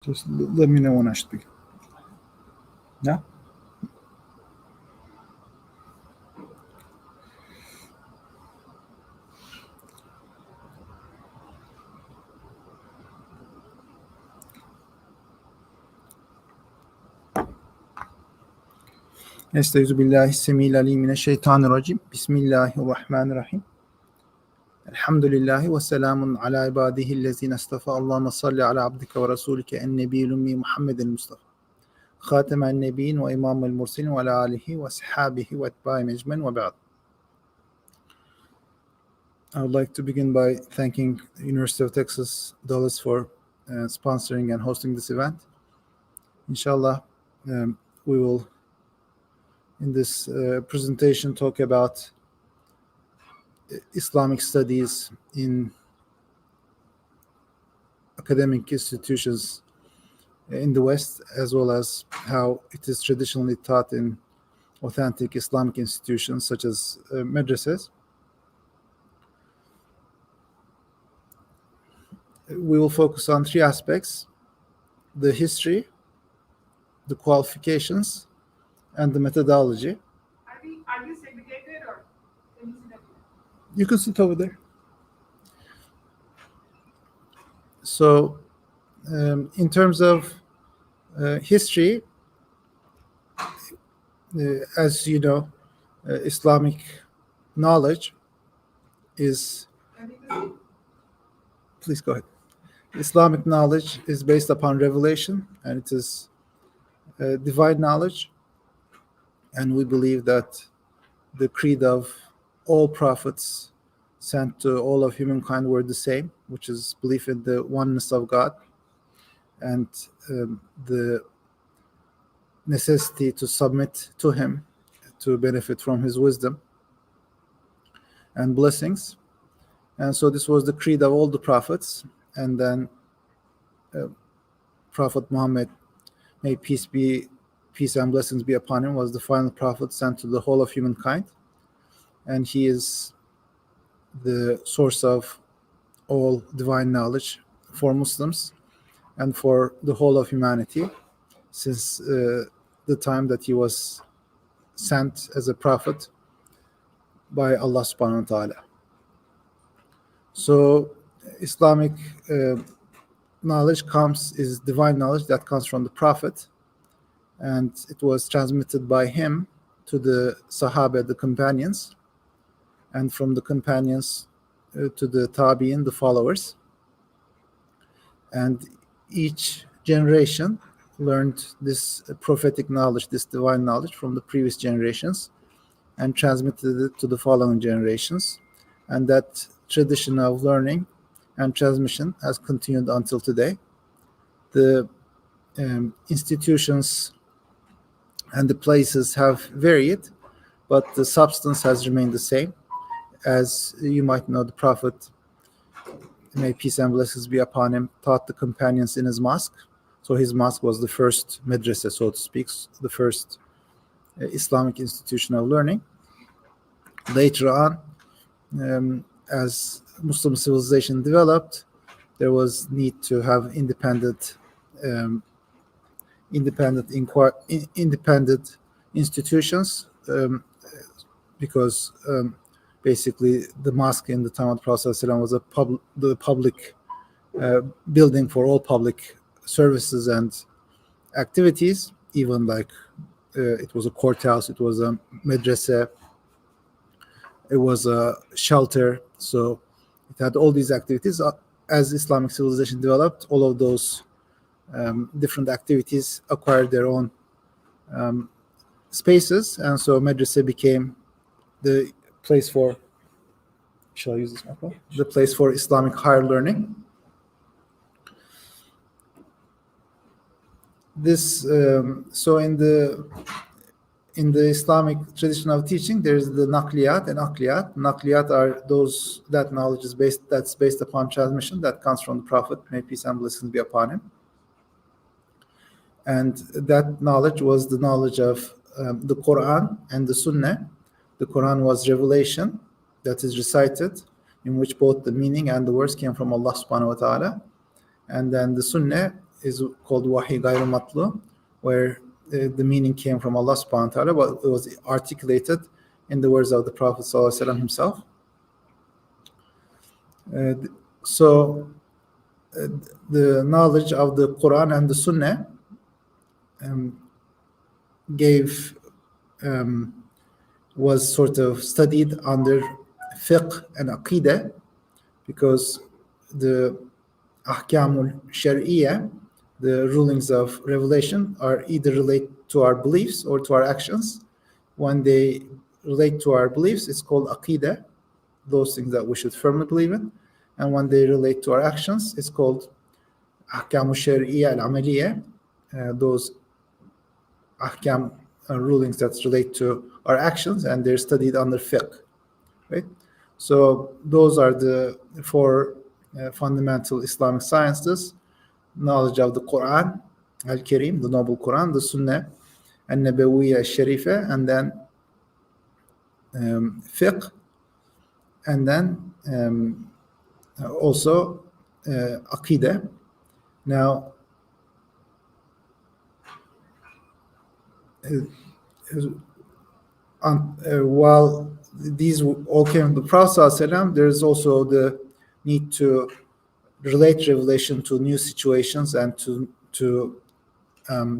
Just let me know when I should begin. Yeah? Estaizu billahi semil alim mineşşeytanirracim. Bismillahirrahmanirrahim. Elhamdülillahi ve selamun ala ibadihillezine istafa. Allahümme salli ala abdike ve rasulike en nebiyyül ümmi Muhammedin Mustafa. Hatemen nebiyyin ve imamel murselin ve ala alihi ve sahabihi ve etba'i mecmen ve ba'd. I would like to begin by thanking the University of Texas Dallas for sponsoring and hosting this event. Inshallah, we will in this presentation talk about Islamic studies in academic institutions in the West, as well as how it is traditionally taught in authentic Islamic institutions such as madrasas. We will focus on three aspects: the history, the qualifications, and the methodology. Are you segregated or can you sit up here? You can sit over there. So, in terms of history, as you know, Islamic knowledge is... Please go ahead. Islamic knowledge is based upon revelation, and it is divine knowledge. And we believe that the creed of all prophets sent to all of humankind were the same, which is belief in the oneness of God and the necessity to submit to Him to benefit from His wisdom and blessings. And so this was the creed of all the prophets. And then Prophet Muhammad, may peace and blessings be upon him, was the final prophet sent to the whole of humankind. And he is the source of all divine knowledge for Muslims and for the whole of humanity since the time that he was sent as a prophet by Allah subhanahu wa ta'ala. So Islamic knowledge is divine knowledge that comes from the Prophet, and it was transmitted by him to the Sahaba, the companions, and from the companions to the Tabi'in, the followers. And each generation learned this prophetic knowledge, this divine knowledge from the previous generations and transmitted it to the following generations. And that tradition of learning and transmission has continued until today. The institutions and the places have varied, but the substance has remained the same. As you might know, the Prophet, may peace and blessings be upon him, taught the companions in his mosque. So his mosque was the first madrasah, so to speak, the first Islamic institution of learning. Later on, as Muslim civilization developed, there was need to have independent institutions because basically the mosque in the time of the Prophet ﷺ was the public building for all public services and activities, even like it was a courthouse, it was a madrasa, it was a shelter. So it had all these activities. As Islamic civilization developed, all of those different activities acquired their own spaces, and so madrasa became the place for, shall I use this microphone? The place for Islamic higher learning. This so in the Islamic tradition of teaching, there is the naqliyat and aqliyat. Naqliyat are that knowledge is based upon transmission that comes from the Prophet, may peace and blessings be upon him. And that knowledge was the knowledge of the Quran and the Sunnah. The Quran was revelation that is recited, in which both the meaning and the words came from Allah subhanahu wa ta'ala. And then the Sunnah is called Wahi Gayru Matlu, where the meaning came from Allah subhanahu wa ta'ala, but it was articulated in the words of the Prophet sallallahu alaihi wasallam himself. So the knowledge of the Quran and the Sunnah was sort of studied under fiqh and aqidah, because the ahkamul shar'iyya, the rulings of revelation, are either relate to our beliefs or to our actions. When they relate to our beliefs, it's called aqidah, those things that we should firmly believe in. And when they relate to our actions, it's called ahkamul shar'iyya al-amaliyya, those ahkam rulings that relate to our actions, and they're studied under fiqh, right? So those are the four fundamental Islamic sciences: knowledge of the Quran al-Karim, the Noble Quran, the Sunnah and Nabawiyya al-Sharifa, and then fiqh, and then also aqidah. Now, while these all came from the Prophet ﷺ, there is also the need to relate revelation to new situations and to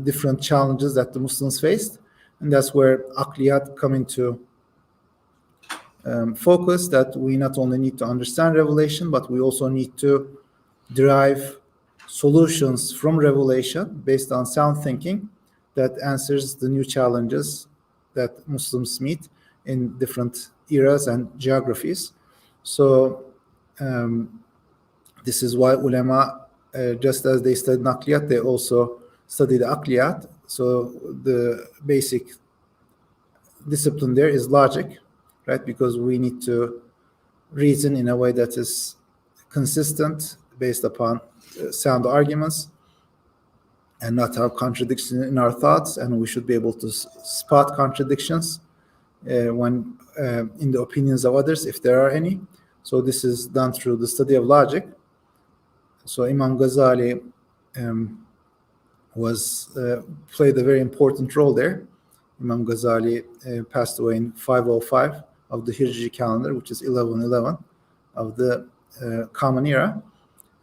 different challenges that the Muslims faced, and that's where aqliyat come into focus. That we not only need to understand revelation, but we also need to derive solutions from revelation based on sound thinking that answers the new challenges that Muslims meet in different eras and geographies. So this is why ulama, just as they studied naqliyat, they also studied aqliyat. So the basic discipline there is logic, right? Because we need to reason in a way that is consistent, based upon sound arguments, and not have contradictions in our thoughts. And we should be able to spot contradictions when in the opinions of others, if there are any. So this is done through the study of logic. So Imam Ghazali played a very important role there. Imam Ghazali passed away in 505 of the Hijri calendar, which is 1111 of the Common Era.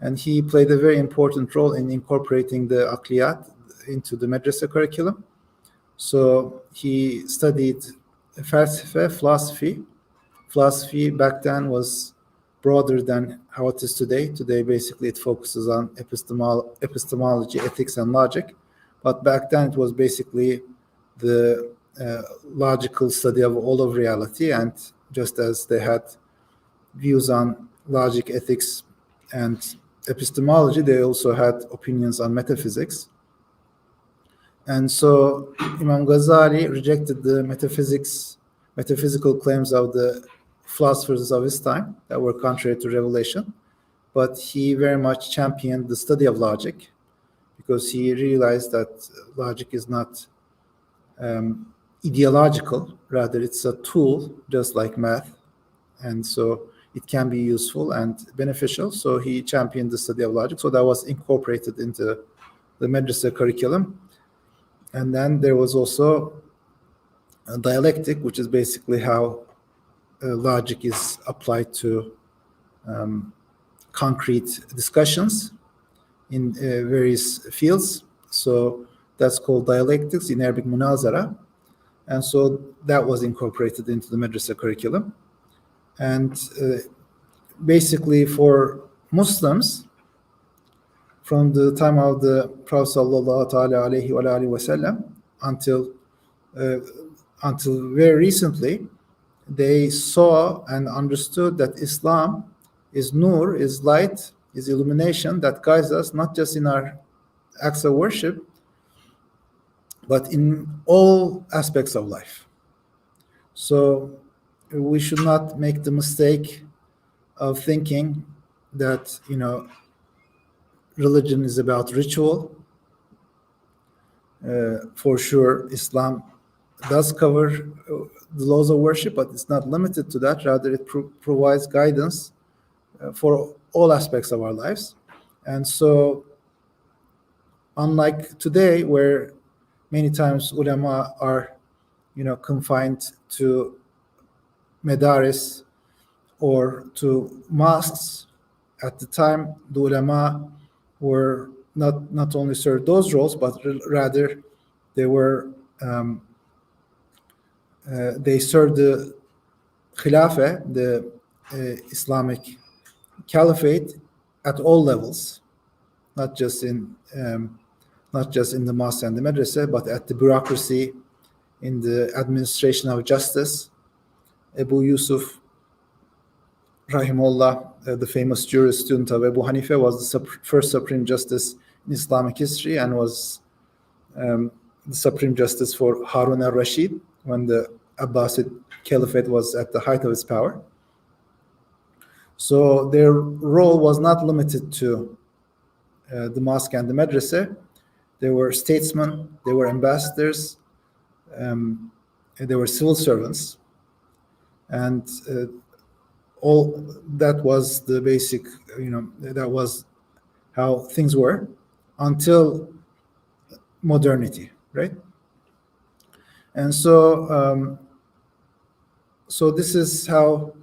And he played a very important role in incorporating the aqliyat into the Madrasah curriculum. So he studied falsafa, philosophy. Philosophy back then was broader than how it is today. Today, basically, it focuses on epistemology, ethics, and logic. But back then, it was basically the logical study of all of reality. And just as they had views on logic, ethics, and epistemology, they also had opinions on metaphysics. And so Imam Ghazali rejected the metaphysical claims of the philosophers of his time that were contrary to revelation, but he very much championed the study of logic, because he realized that logic is not ideological, rather it's a tool just like math, and so it can be useful and beneficial. So he championed the study of logic. So that was incorporated into the Madrasah curriculum. And then there was also a dialectic, which is basically how logic is applied to concrete discussions in various fields. So that's called dialectics, in Arabic munazara. And so that was incorporated into the Madrasah curriculum. And basically for Muslims, from the time of the Prophet sallallahu alaihi wasallam until very recently, they saw and understood that Islam is nur, is light, is illumination that guides us not just in our acts of worship, but in all aspects of life. So we should not make the mistake of thinking that, religion is about ritual. For sure, Islam does cover the laws of worship, but it's not limited to that. Rather, it provides guidance for all aspects of our lives. And so unlike today, where many times ulama are, confined to madaris or to mosques. At the time, the ulama were not only served those roles, but rather they were they served the Khilafah, the Islamic Caliphate, at all levels, not just in the mosque and the madrasa, but at the bureaucracy, in the administration of justice. Abu Yusuf, rahimullah, the famous jurist student of Abu Hanifa, was the first Supreme Justice in Islamic history, and was the Supreme Justice for Harun al-Rashid when the Abbasid Caliphate was at the height of its power. So their role was not limited to the mosque and the madrasa. They were statesmen, they were ambassadors, they were civil servants, and all that was the basic, that was how things were until modernity, right? And so this is how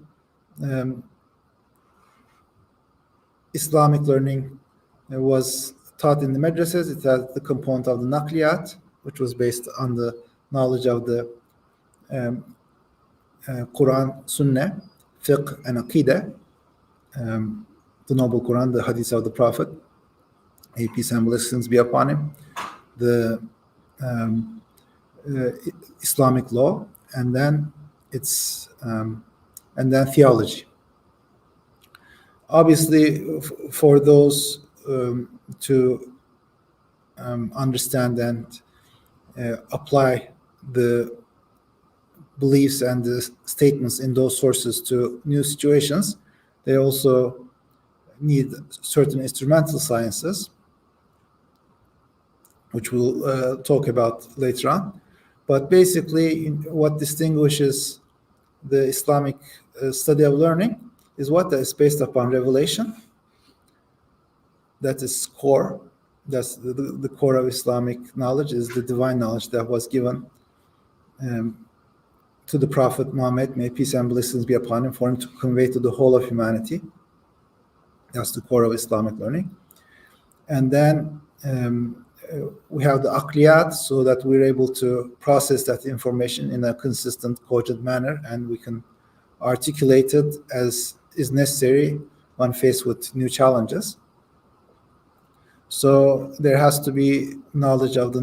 Islamic learning was taught in the madrasas. It had the component of the naqliyat, which was based on the knowledge of the Quran, Sunnah, fiqh, and aqidah, the Noble Quran, the Hadith of the Prophet, may peace and blessings be upon him, the Islamic law, and then theology. Obviously, for those to understand and apply the beliefs and the statements in those sources to new situations, they also need certain instrumental sciences, which we'll talk about later on. But basically, what distinguishes the Islamic study of learning is what that is based upon revelation. That is core. That's the core of Islamic knowledge, is the divine knowledge that was given to the Prophet Muhammad, may peace and blessings be upon him, for him to convey to the whole of humanity. That's the core of Islamic learning. And then we have the aqliyat, so that we're able to process that information in a consistent, cogent manner, and we can articulate it as is necessary when faced with new challenges. So there has to be knowledge of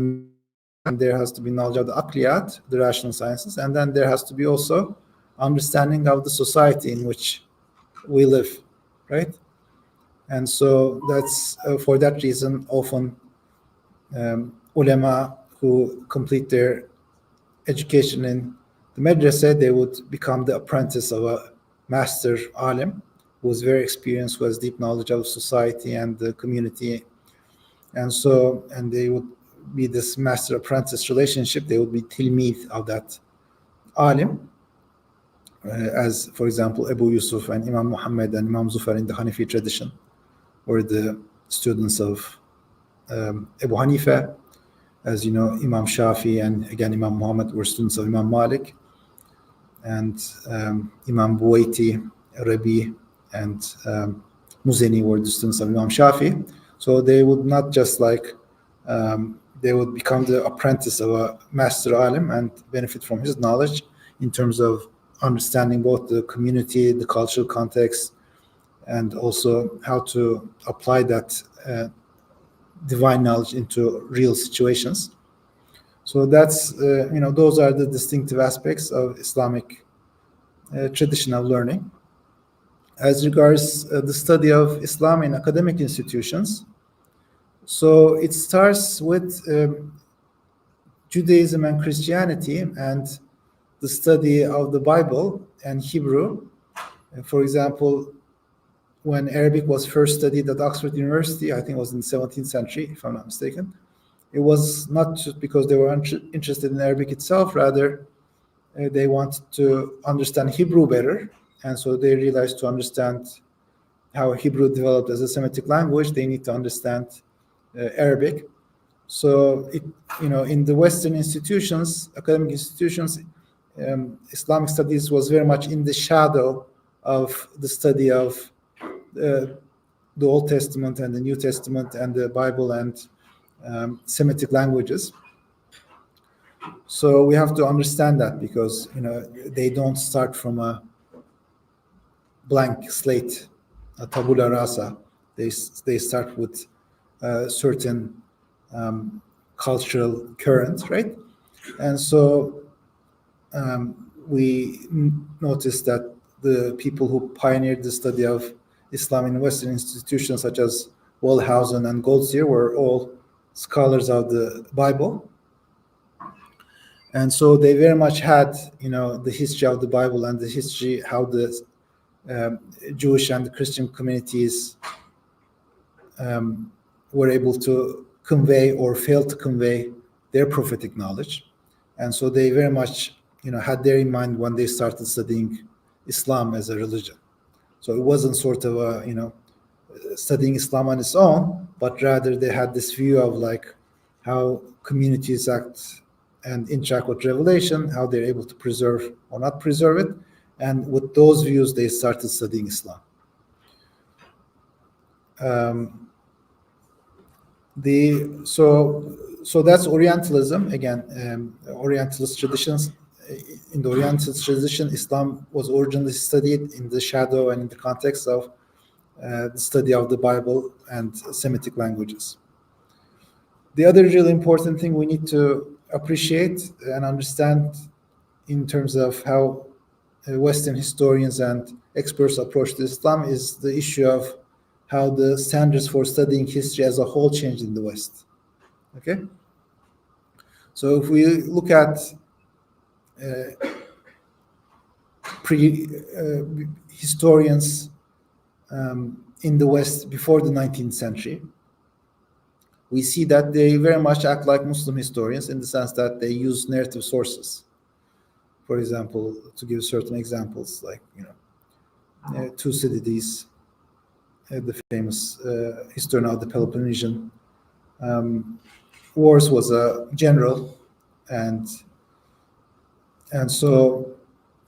and there has to be knowledge of the aqliyat, the rational sciences, and then there has to be also understanding of the society in which we live, right? And so that's for that reason, often ulama who complete their education in the madrasa, they would become the apprentice of a master alim who was very experienced, who has deep knowledge of society and the community. And they would be this master apprentice relationship. They would be tilmid of that alim, as for example Abu Yusuf and Imam Muhammad and Imam Zufar in the Hanafi tradition were the students of Abu Hanifa. As you know, Imam Shafi and again Imam Muhammad were students of Imam Malik, and Imam Buwaiti, Rabi, and Muzani were the students of Imam Shafi. So they would not just they would become the apprentice of a master alim and benefit from his knowledge in terms of understanding both the community, the cultural context, and also how to apply that divine knowledge into real situations. So that's, those are the distinctive aspects of Islamic traditional learning. As regards the study of Islam in academic institutions, so it starts with Judaism and Christianity and the study of the Bible and Hebrew. For example, when Arabic was first studied at Oxford University, I think it was in the 17th century, if I'm not mistaken, it was not just because they were interested in Arabic itself, rather they wanted to understand Hebrew better. And so they realized to understand how Hebrew developed as a Semitic language, they need to understand Arabic. So in the Western institutions, academic institutions, Islamic studies was very much in the shadow of the study of the Old Testament and the New Testament and the Bible and Semitic languages. So we have to understand that, because they don't start from a blank slate, a tabula rasa. They start with certain cultural current, right? And so we noticed that the people who pioneered the study of Islam in Western institutions, such as Wellhausen and Goldziher, were all scholars of the Bible. And so they very much had, the history of the Bible and the history how the Jewish and the Christian communities were able to convey or fail to convey their prophetic knowledge. And so they very much, had their in mind when they started studying Islam as a religion. So it wasn't sort of studying Islam on its own, but rather they had this view of like how communities act and interact with revelation, how they're able to preserve or not preserve it. And with those views, they started studying Islam. So that's Orientalism. Again, Orientalist traditions. In the Orientalist tradition, Islam was originally studied in the shadow and in the context of the study of the Bible and Semitic languages. The other really important thing we need to appreciate and understand in terms of how Western historians and experts approach to Islam is the issue of how the standards for studying history as a whole changed in the West. Okay? So if we look at historians in the West before the 19th century, we see that they very much act like Muslim historians in the sense that they use narrative sources. For example, to give certain examples, like Thucydides, the famous historian of the Peloponnesian Wars, was a general, and so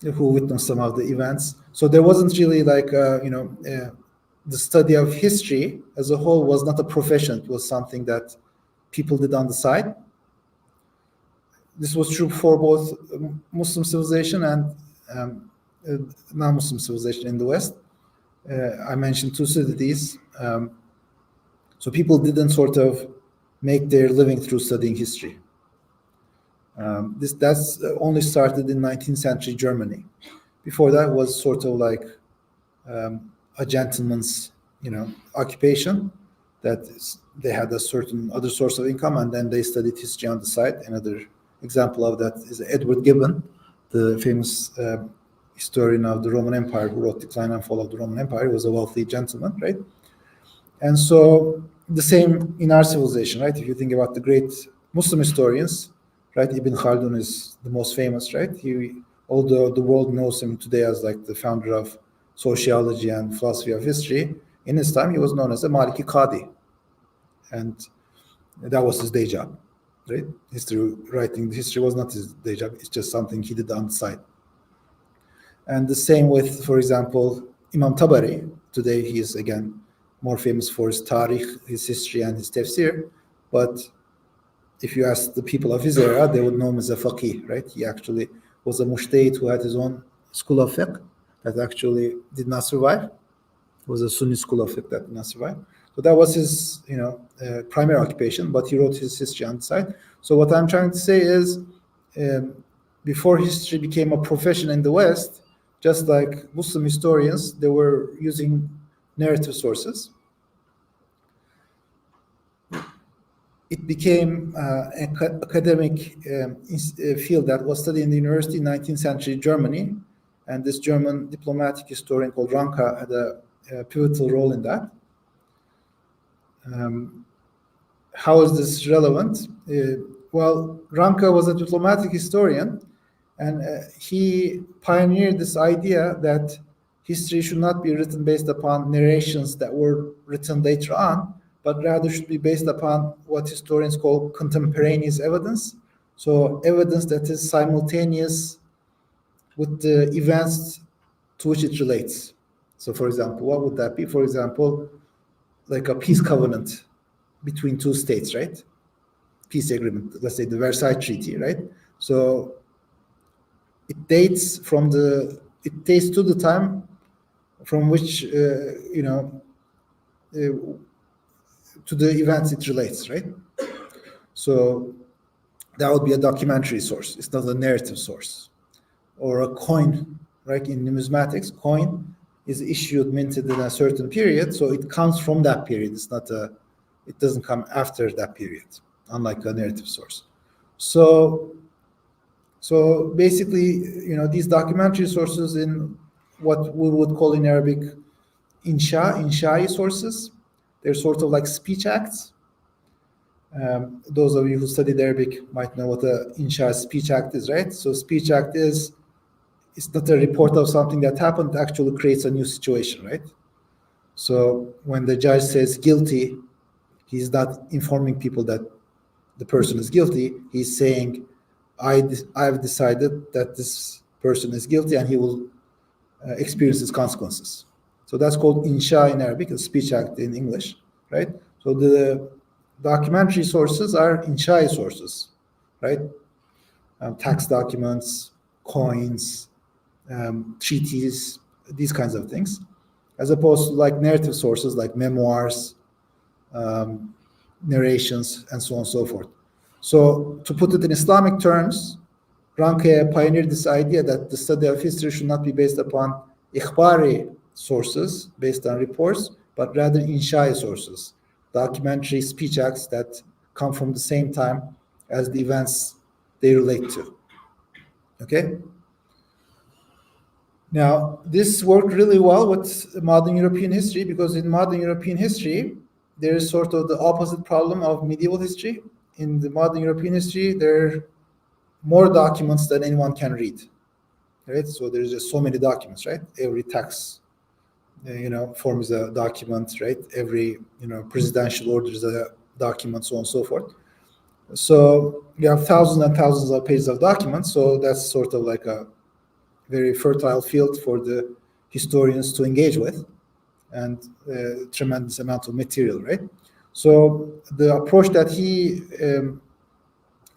who witnessed some of the events. So there wasn't really like the study of history as a whole was not a profession. It was something that people did on the side. This was true for both Muslim civilization and non-Muslim civilization in the West. I mentioned Thucydides. So people didn't sort of make their living through studying history. That's only started in 19th century Germany. Before that was sort of like a gentleman's, occupation, that they had a certain other source of income, and then they studied history on the side. Another example of that is Edward Gibbon, the famous historian of the Roman Empire, who wrote Decline and Fall of the Roman Empire. He was a wealthy gentleman, right? And so the same in our civilization, right? If you think about the great Muslim historians, right? Ibn Khaldun is the most famous, right? Although the world knows him today as like the founder of sociology and philosophy of history, in his time he was known as a Maliki Qadi, and that was his day job, right? Writing history was not his day job; it's just something he did on the side. And the same with, for example, Imam Tabari. Today he is again more famous for his tarikh, his history, and his tafsir. But if you ask the people of his era, they would know him as a faqih, right? He actually was a mujtahid who had his own school of fiqh that actually did not survive. It was a Sunni school of fiqh that did not survive. So that was his, primary occupation, but he wrote his history on the side. So what I'm trying to say is, before history became a profession in the West, just like Muslim historians, they were using narrative sources. It became an academic field that was studied in the university in 19th century Germany, and this German diplomatic historian called Ranke had a pivotal role in that. How is this relevant? Well, Ranke was a diplomatic historian, and he pioneered this idea that history should not be written based upon narrations that were written later on, but rather should be based upon what historians call contemporaneous evidence. So evidence that is simultaneous with the events to which it relates. So for example, what would that be? For example, like a peace covenant between two states, right? Peace agreement, let's say the Versailles Treaty, right? So it dates to the time from which to the events it relates, right? So that would be a documentary source. It's not a narrative source. Or a coin, right? In numismatics, coin is issued, minted in a certain period, so it comes from that period. It doesn't come after that period, unlike a narrative source. So basically, these documentary sources in what we would call in Arabic insha'i sources, they're sort of like speech acts. Those of you who studied Arabic might know what a insha speech act is, right? So speech act it's not a report of something that happened, it actually creates a new situation, right? So when the judge says guilty, he's not informing people that the person is guilty. He's saying, I've decided that this person is guilty and he will experience its consequences. So that's called insha in Arabic, a speech act in English, right? So the documentary sources are insha sources, right? Tax documents, coins, treaties, these kinds of things, as opposed to like narrative sources like memoirs, narrations, and so on and so forth. So to put it in Islamic terms, Ranke pioneered this idea that the study of history should not be based upon ikhbari sources, based on reports, but rather inshai sources, documentary speech acts that come from the same time as the events they relate to. Okay? Now, this worked really well with modern European history because in modern European history, there is sort of the opposite problem of medieval history. In the modern European history, there are more documents than anyone can read, right? So there's just so many documents, right? Every tax, form is a document, right? Every, presidential order is a document, so on and so forth. So you have thousands and thousands of pages of documents. So that's sort of like a very fertile field for the historians to engage with, and a tremendous amount of material, right? So the approach that he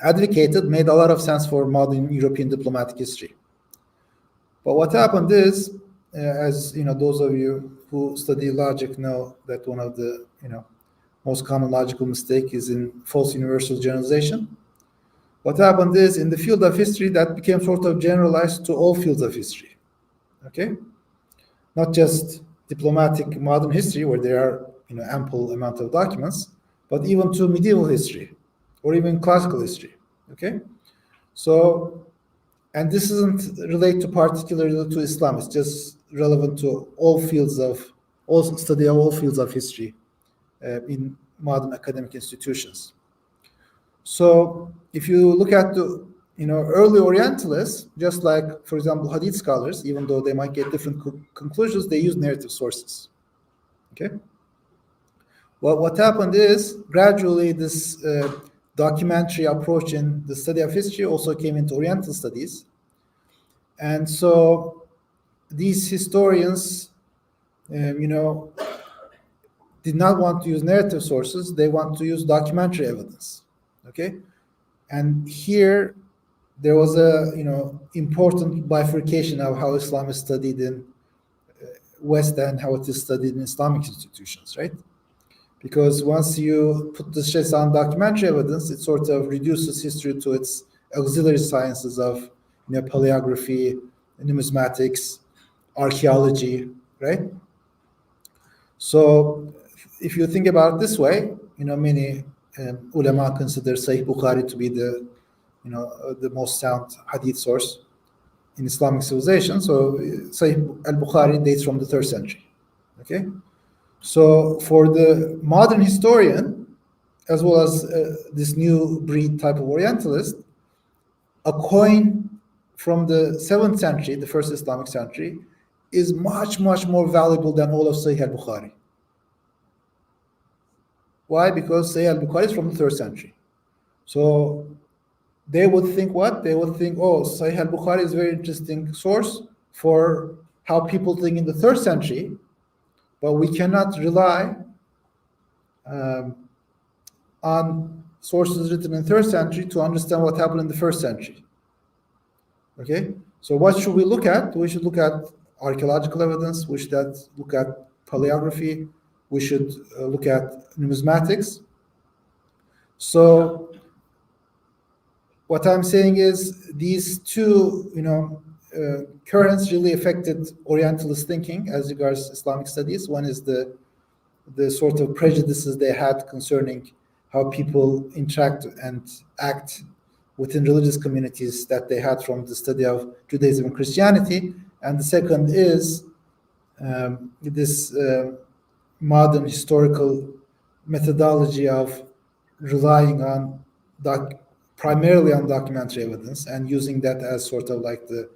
advocated made a lot of sense for modern European diplomatic history. But what happened is, as those of you who study logic know that one of the most common logical mistake is in false universal generalization. What happened is, in the field of history, that became sort of generalized to all fields of history. Okay, not just diplomatic modern history where there are ample amount of documents, but even to medieval history or even classical history. Okay, so, and this isn't related particularly to Islam. It's just relevant to all study of all fields of history in modern academic institutions. So if you look at the early Orientalists, just like, for example, Hadith scholars, even though they might get different conclusions, they use narrative sources. Okay. Well, what happened is gradually this documentary approach in the study of history also came into Oriental studies, and so these historians, did not want to use narrative sources. They want to use documentary evidence. Okay, and here there was a important bifurcation of how Islam is studied in West and how it is studied in Islamic institutions, right? Because once you put the stress on documentary evidence, it sort of reduces history to its auxiliary sciences of paleography, numismatics, archaeology, right? So if you think about it this way, many ulama consider Sahih Bukhari to be the most sound hadith source in Islamic civilization. So Sahih al-Bukhari dates from the 3rd century. Okay, so for the modern historian, as well as this new breed type of Orientalist, a coin from the 7th century, the first Islamic century, is much, much more valuable than all of Sahih al-Bukhari. Why? Because Sahih al-Bukhari is from the 3rd century. So they would think what? They would think, oh, Sahih al-Bukhari is a very interesting source for how people think in the 3rd century, but we cannot rely on sources written in the 3rd century to understand what happened in the 1st century. Okay? So what should we look at? We should look at archaeological evidence, we should look at paleography, we should look at numismatics. So what I'm saying is these two, currents really affected Orientalist thinking as regards Islamic studies. One is the sort of prejudices they had concerning how people interact and act within religious communities that they had from the study of Judaism and Christianity. And the second is this modern historical methodology of relying on primarily on documentary evidence and using that as sort of like the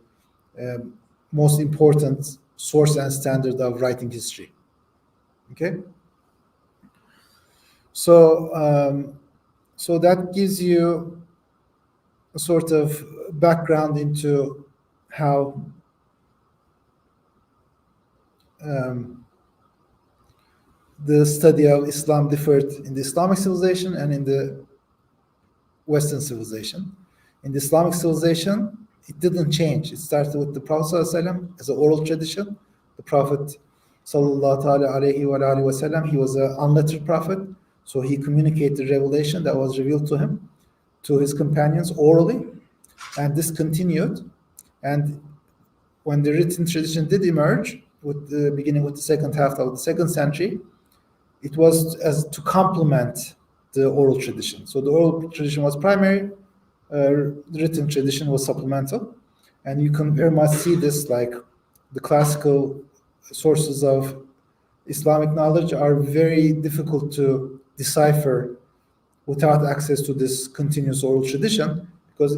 most important source and standard of writing history. Okay? So that gives you a sort of background into how the study of Islam differed in the Islamic civilization and in the Western civilization. In the Islamic civilization, it didn't change. It started with the Prophet ﷺ as an oral tradition. The Prophet ﷺ, he was an unlettered prophet, so he communicated revelation that was revealed to him, to his companions orally, and this continued. And when the written tradition did emerge, beginning with the second half of the 2nd century, it was as to complement the oral tradition. So the oral tradition was primary, the written tradition was supplemental, and you can very much see this, like the classical sources of Islamic knowledge are very difficult to decipher without access to this continuous oral tradition, because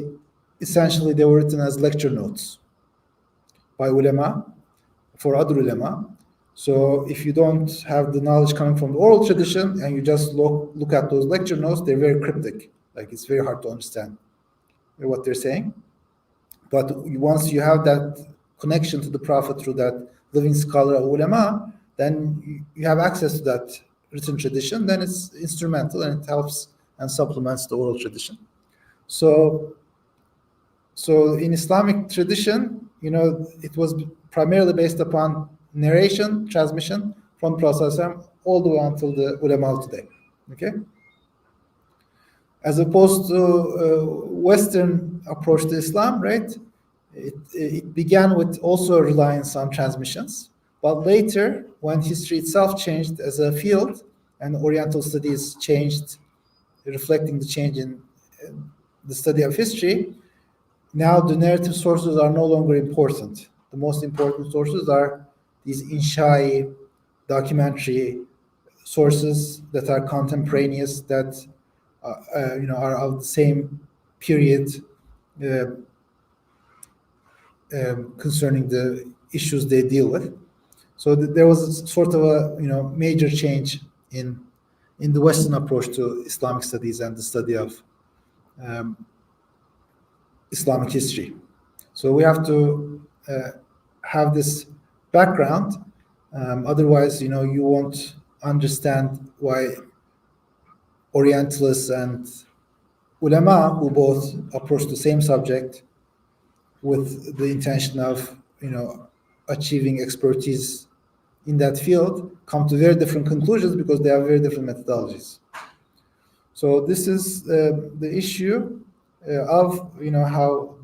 essentially they were written as lecture notes by ulama for other ulama. So if you don't have the knowledge coming from the oral tradition and you just look at those lecture notes, they're very cryptic. Like it's very hard to understand what they're saying. But once you have that connection to the Prophet through that living scholar of ulama, then you have access to that written tradition, then it's instrumental and it helps and supplements the oral tradition. So in Islamic tradition, it was primarily based upon narration, transmission from Prophet ﷺ all the way until the ulama today. Okay? As opposed to Western approach to Islam, right? It began with also a reliance on transmissions, but later, when history itself changed as a field and Oriental studies changed, reflecting the change in the study of history, now the narrative sources are no longer important. The most important sources are these inshai documentary sources that are contemporaneous, that are of the same period concerning the issues they deal with. So there was sort of a major change in the Western approach to Islamic studies and the study of Islamic history. So we have to have this background. Otherwise, you won't understand why Orientalists and ulama, who both approach the same subject with the intention of achieving expertise in that field, come to very different conclusions because they have very different methodologies. So this is the issue of how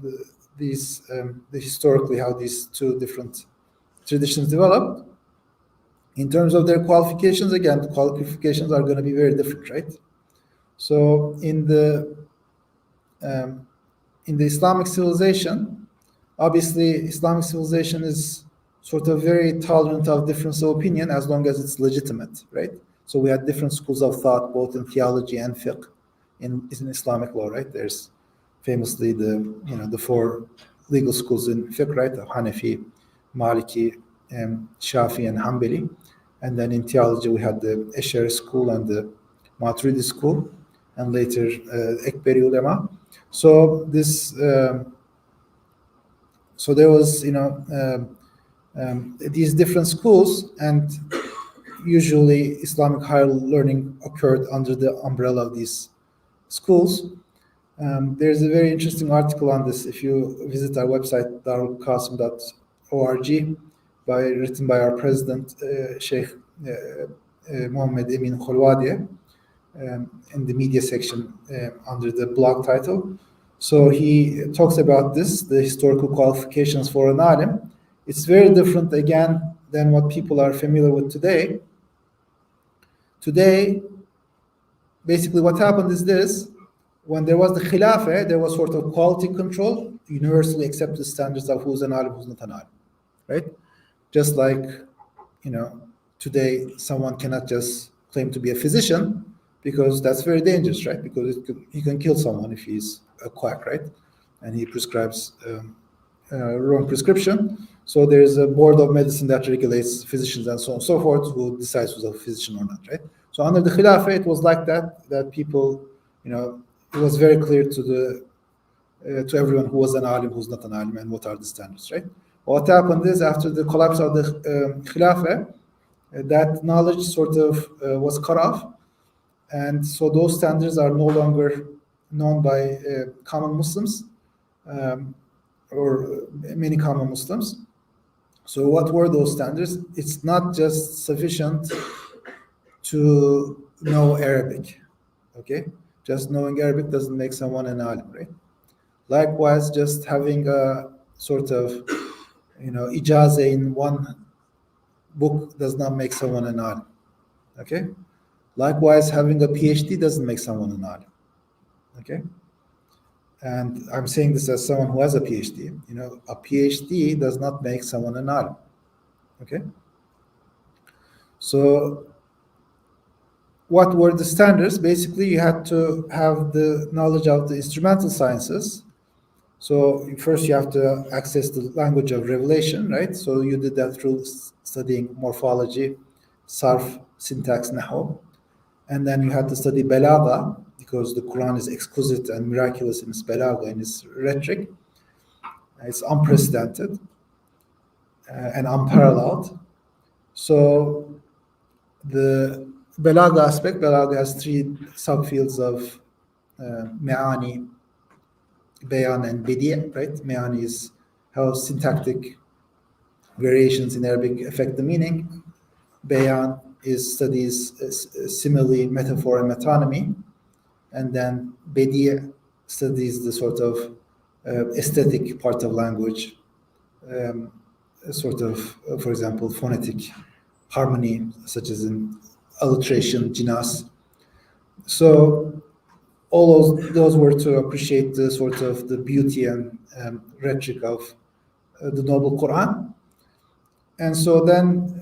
historically how these two different traditions developed. In terms of their qualifications, again, the qualifications are going to be very different, right? So in the Islamic civilization, obviously Islamic civilization is sort of very tolerant of difference of opinion as long as it's legitimate, right? So we had different schools of thought, both in theology and fiqh, in Islamic law, right? There's famously the four legal schools in fiqh, right? Hanafi, Maliki, Shafi, and Hanbali. And then in theology, we had the Ash'ari school and the Maturidi school, and later Ekberi ulema. So this, so there was, these different schools, and usually Islamic higher learning occurred under the umbrella of these schools. There's a very interesting article on this if you visit our website, darulqasim.org, written by our president, Sheikh Muhammed Volkan, in the media section under the blog title. So he talks about this, the historical qualifications for an alim. It's very different, again, than what people are familiar with today. Today, basically what happened is this: when there was the Khilafah, there was sort of quality control, universally accepted standards of who's an alim, who's not an alim, right? Just like, today someone cannot just claim to be a physician, because that's very dangerous, right? Because he can kill someone if he's a quack, right? And he prescribes wrong prescription. So there's a board of medicine that regulates physicians and so on and so forth, who decides who's a physician or not, right? So under the Khilafah, it was like that people, it was very clear to everyone who was an alim, who's not an alim, and what are the standards, right? What happened is, after the collapse of the Khilafah, that knowledge sort of was cut off, and so those standards are no longer known by common Muslims, or many common Muslims. So what were those standards? It's not just sufficient to know Arabic, okay? Just knowing Arabic doesn't make someone an alim, right? Likewise, just having a sort of, ijazah in one book does not make someone an alim, okay? Likewise, having a PhD doesn't make someone an alim, okay? And I'm saying this as someone who has a PhD. A PhD does not make someone an alim, okay? So what were the standards? Basically, you had to have the knowledge of the instrumental sciences. So first you have to access the language of revelation, right? So you did that through studying morphology, sarf, syntax, nahu. And then you had to study balagha, because the Quran is exquisite and miraculous in its balagha, in its rhetoric. It's unprecedented and unparalleled. So the balagha aspect, balagha has three subfields of me'ani, bayan, and bidi', right? Me'ani is how syntactic variations in Arabic affect the meaning. Bayan studies simile, metaphor, and metonymy. And then bidi' studies the sort of aesthetic part of language, sort of, for example, phonetic harmony, such as in alliteration, jinas. So all those were to appreciate the sort of the beauty and rhetoric of the noble Quran. And so then,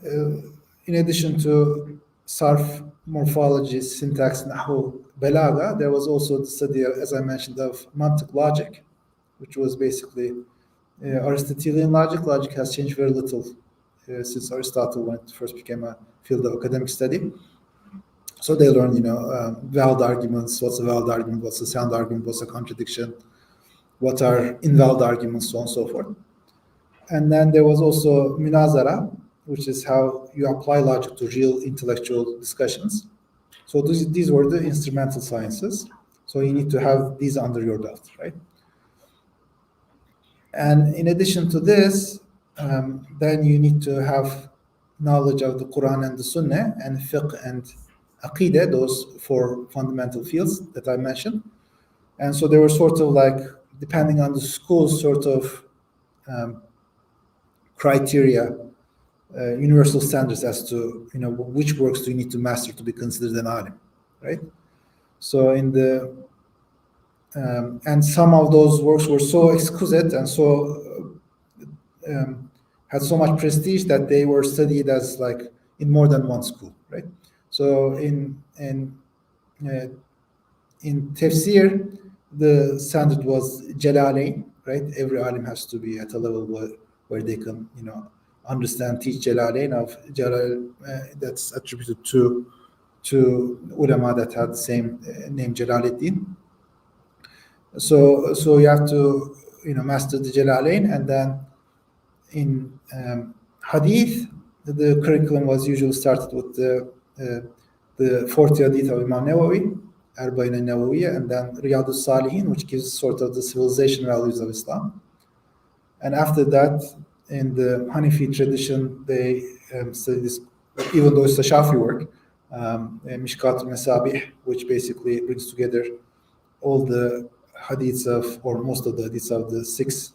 in addition to sarf, morphology, syntax, nahu, balagha, there was also the study, as I mentioned, of mantiq, logic, which was basically Aristotelian logic. Logic has changed very little since Aristotle, when it first became a field of academic study. So they learned, valid arguments, what's a valid argument, what's a sound argument, what's a contradiction, what are invalid arguments, so on and so forth. And then there was also munazara, which is how you apply logic to real intellectual discussions. So these were the instrumental sciences. So you need to have these under your belt, right? And in addition to this, then you need to have knowledge of the Quran and the Sunnah, and fiqh and aqidah, those four fundamental fields that I mentioned. And so they were sort of like, depending on the school, sort of criteria, universal standards as to which works do you need to master to be considered an alim, right? So in the and some of those works were so exquisite and so had so much prestige that they were studied as like in more than one school, right? So in tafsir, the standard was Jalalain, right? Every alim has to be at a level where they can, understand, teach Jalalain of Jalal, that's attributed to two ulama that had the same name, Jalaluddin. So you have to master the Jalalain, and then in hadith, the curriculum was usually started with the 40 hadith of Imam Nawawi, Arba'in al-Nawawiyya, and then Riyadh al-Salihin, which gives sort of the civilization values of Islam. And after that, in the Hanafi tradition, they study this, even though it's a Shafi work, Mishkat al-Masabih, which basically brings together all the hadiths of, or most of the hadiths of the six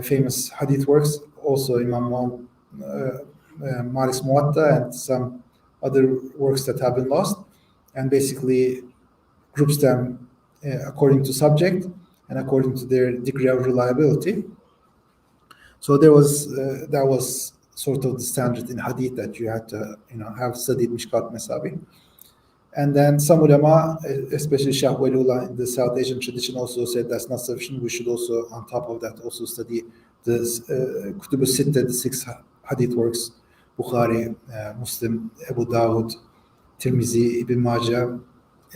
famous hadith works, also Imam Malik's Muwatta and some other works that have been lost, and basically groups them according to subject and according to their degree of reliability. So there was that was sort of the standard in hadith, that you had to have studied Mishkat Masabih. And then some ulama, especially Shah Waliullah in the South Asian tradition, also said that's not sufficient. We should also, on top of that, also study the Kutub al-Sitta, the six hadith works, Bukhari, Muslim, Abu Dawud, Tirmizi, Ibn Majah,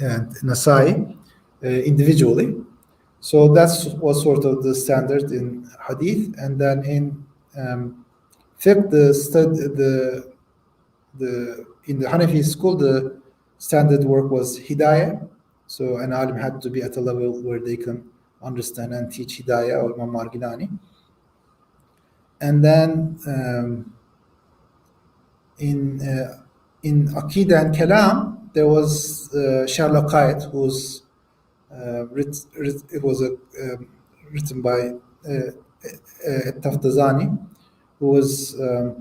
and Nasai, individually. So that was sort of the standard in hadith. And then in fiqh, in the Hanafi school, the standard work was Hidayah. So an alim had to be at a level where they can understand and teach Hidayah or Imam Marginani. And then in Aqidah and Kalam, there was Sharla Qaid, who's it was written by Taftazani, who was a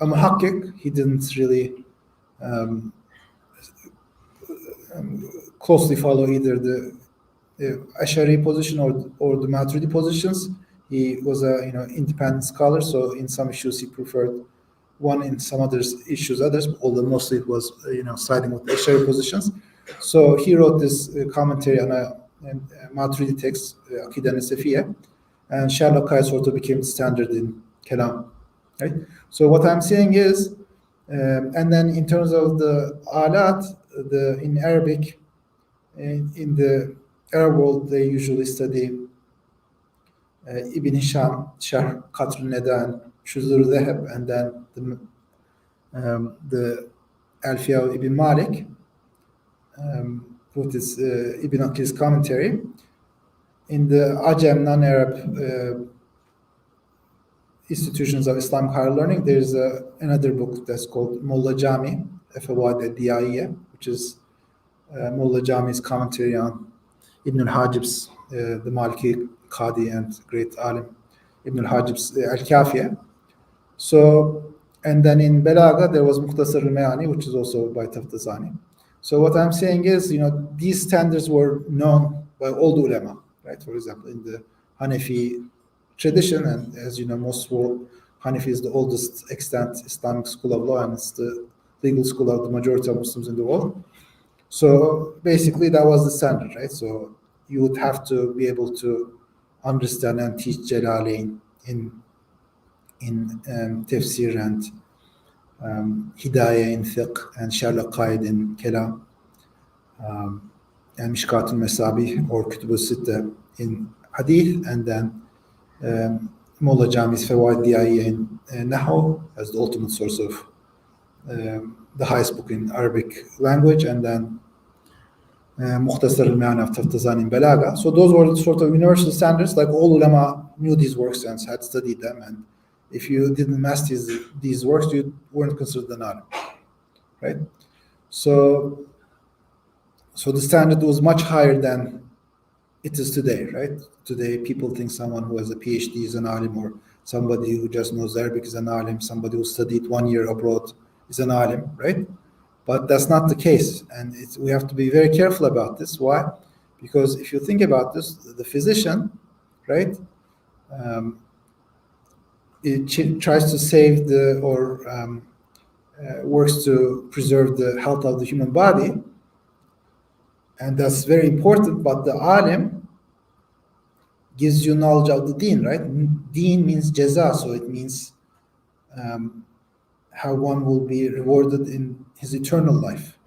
muhakkik. He didn't really closely follow either the Ash'ari position or the Maturidi positions. He was a independent scholar, so in some issues he preferred one, in some other issues others, although mostly it was siding with the Ash'ari positions. So he wrote this commentary on a Maturidi text, Aqidah Nasafiyya, and Sharla Qaid sort of became the standard in Kalam. Right? So what I'm saying is, and then in terms of the alat, in Arabic, in the Arab world, they usually study Ibn Hisham, Sharh Qatr al-Nada, and Shuzur al-Dhahab, and then the Alfiya of Ibn Malik, with his Ibn Aqil's commentary. In the Ajam, non-Arab institutions of Islamic higher learning, there's another book that's called Molla Jami, Fawaid al-Diyaiya, which is Molla Jami's commentary on Ibn al-Hajib's, the Maliki Qadi and great alim, Ibn al-Hajib's Al-Kafiya. So, and then in Balagha, there was Mukhtasar al-Mayani, which is also by Taftazani. So what I'm saying is, these standards were known by all the ulama, right? For example, in the Hanafi tradition, and as you know, most world, Hanafi is the oldest extant Islamic school of law, and it's the legal school of the majority of Muslims in the world. So basically, that was the standard, right? So you would have to be able to understand and teach Jalalain in tafsir, and Hidayah in fiqh, and Sharla Qaid in Kalam, and Mishkat al-Masabih or Kutub al-Sitta in hadith, and then Molla Jami's Fawaid al-Diyaiya in Nahu as the ultimate source of the highest book in Arabic language, and then Mukhtasar al-Ma'na of Taftazani in Balagha. So those were sort of universal standards, like all ulama knew these works and had studied them, and if you didn't master these works, you weren't considered an alim, right? So the standard was much higher than it is today, right? Today, people think someone who has a PhD is an alim, or somebody who just knows Arabic is an alim, somebody who studied 1 year abroad is an alim, right? But that's not the case, and we have to be very careful about this. Why? Because if you think about this, the physician, right, it tries to save works to preserve the health of the human body, and that's very important. But the alim gives you knowledge of the deen, right? Deen means jaza, so it means how one will be rewarded in his eternal life.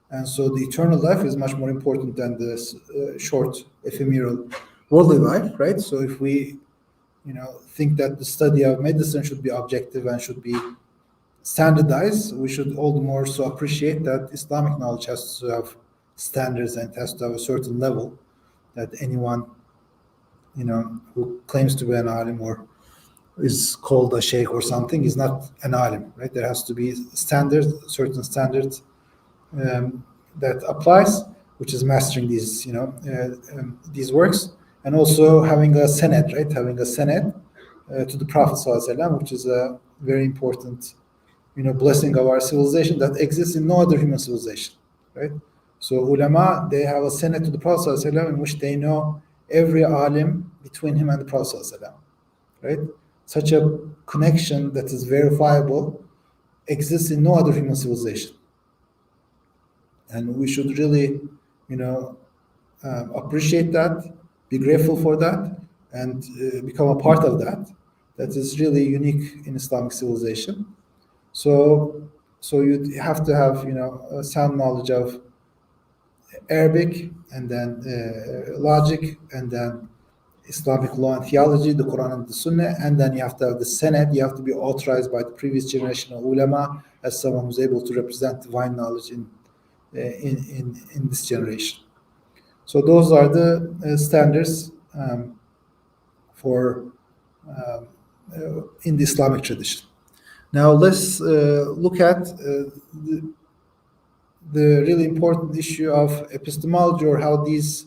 And so the eternal life is much more important than this short, ephemeral, worldly life, right? So if we, think that the study of medicine should be objective and should be standardized, we should all the more so appreciate that Islamic knowledge has to have standards and it has to have a certain level that anyone, who claims to be an alim or is called a sheikh or something is not an alim, right? There has to be standards, certain standards that applies, which is mastering these works, and also having a senate, right? Having a senate to the Prophet ﷺ, which is a very important, blessing of our civilization that exists in no other human civilization, right? So ulama, they have a senate to the Prophet ﷺ in which they know every alim between him and the Prophet ﷺ, right? Such a connection that is verifiable exists in no other human civilization. And we should really, appreciate that, be grateful for that, and become a part of that. That is really unique in Islamic civilization. So you have to have, a sound knowledge of Arabic, and then logic, and then Islamic law and theology, the Quran and the Sunnah, and then you have to have the Senate. You have to be authorized by the previous generation of ulama as someone who's able to represent divine knowledge in this generation. So those are the standards for in the Islamic tradition. Now let's look at the really important issue of epistemology, or how these,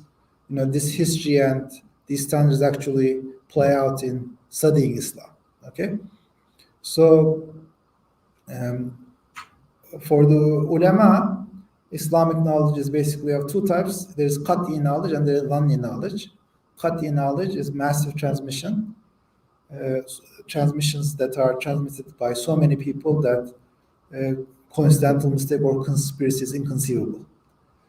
this history and these standards actually play out in studying Islam. Okay, so for the ulama, Islamic knowledge is basically of two types. There's qat'i knowledge and there's dhanni knowledge. Qat'i knowledge is massive transmission, transmissions that are transmitted by so many people that coincidental mistake or conspiracy is inconceivable.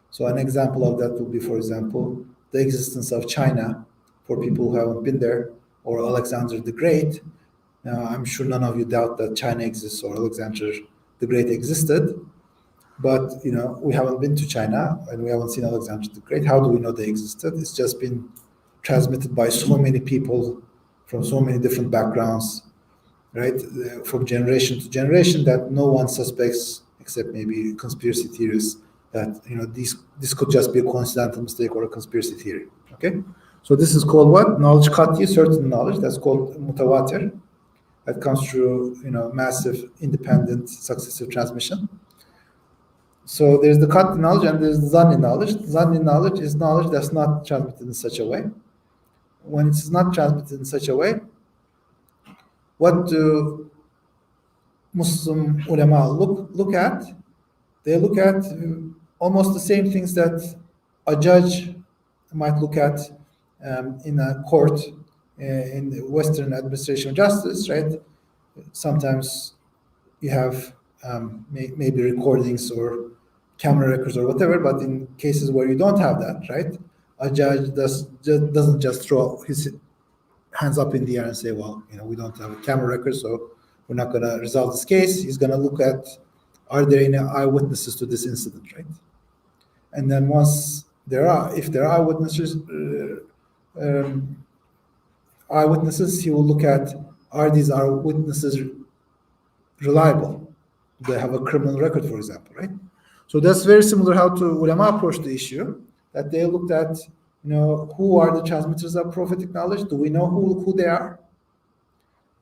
So an example of that would be, for example, the existence of China for people who haven't been there, or Alexander the Great. Now, I'm sure none of you doubt that China exists or Alexander the Great existed, but we haven't been to China and we haven't seen Alexander the Great. How do we know they existed? It's just been transmitted by so many people from so many different backgrounds, right? From generation to generation, that no one suspects, except maybe conspiracy theorists, that this could just be a coincidental mistake or a conspiracy theory. Okay, so this is called what? Knowledge qat'i, certain knowledge. That's called mutawatir. That comes through massive, independent, successive transmission. So there's the qat'i knowledge and there's the dhanni knowledge. Dhanni knowledge is knowledge that's not transmitted in such a way. When it's not transmitted in such a way, what do Muslim ulama look at? They look at almost the same things that a judge might look at in a court in the Western administration of justice, right? Sometimes you have maybe recordings or camera records or whatever, but in cases where you don't have that, right? A judge doesn't just throw his hands up in the air and say, well, we don't have a camera record, so we're not going to resolve this case. He's going to look at, are there any eyewitnesses to this incident, right? And then once if there are eyewitnesses, he will look at, are these eyewitnesses reliable? Do they have a criminal record, for example, right? So that's very similar how to ulama approach the issue, that they looked at, who are the transmitters of prophetic knowledge? Do we know who they are?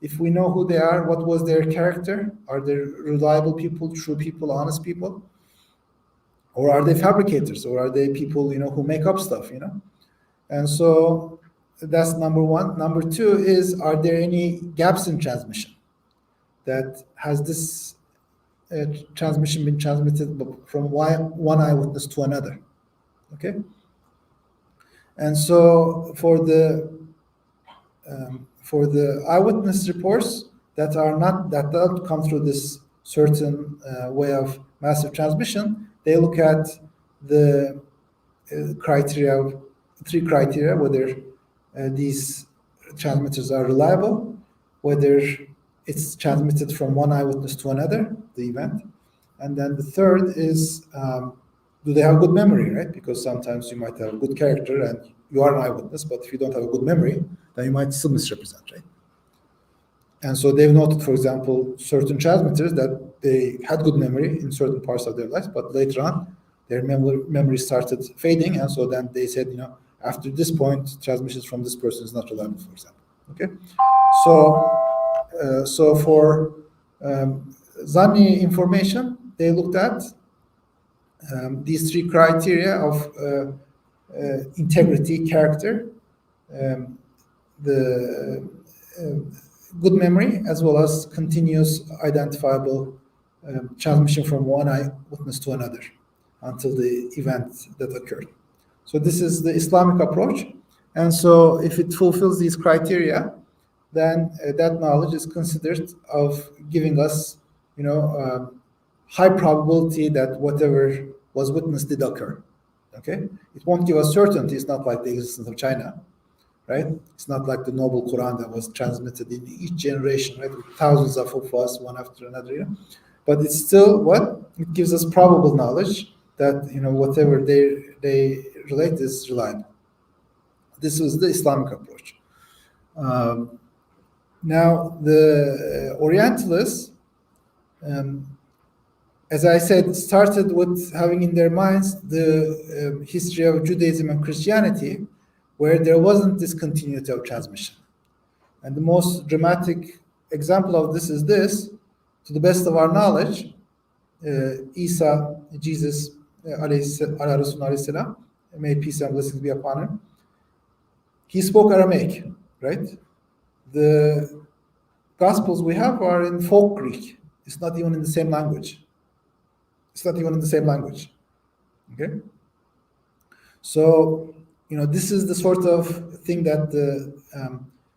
If we know who they are, what was their character? Are they reliable people, true people, honest people? Or are they fabricators? Or are they people, who make up stuff, And so that's number one. Number two is, are there any gaps in transmission? That has this transmission been transmitted from one eyewitness to another? Okay? And so for the eyewitness reports that don't come through this certain way of massive transmission, they look at the three criteria: whether these transmitters are reliable, whether it's transmitted from one eyewitness to another, the event. And then the third is, do they have good memory, right? Because sometimes you might have a good character and you are an eyewitness, but if you don't have a good memory, then you might still misrepresent, right? And so they've noted, for example, certain transmitters that they had good memory in certain parts of their lives, but later on, their memory started fading, and so then they said, after this point, transmissions from this person is not reliable, for example. Okay, so for Zanni information, they looked at these three criteria of integrity, character, the good memory, as well as continuous identifiable transmission from one eyewitness to another until the event that occurred. So this is the Islamic approach. And so if it fulfills these criteria, then that knowledge is considered of giving us, high probability that whatever was witnessed did occur. Okay? It won't give us certainty. It's not like the existence of China, right? It's not like the Noble Quran that was transmitted in each generation, right? With thousands of hufas, one after another, But it's still what? It gives us probable knowledge that, whatever they relate is reliable. This was the Islamic approach. Now, the Orientalists, as I said, started with having in their minds the history of Judaism and Christianity, where there wasn't this continuity of transmission. And the most dramatic example of this is this: to the best of our knowledge, Isa, Jesus, may peace and blessings be upon him, he spoke Aramaic, right? The Gospels we have are in folk Greek. It's not even in the same language. Okay? So, this is the sort of thing that the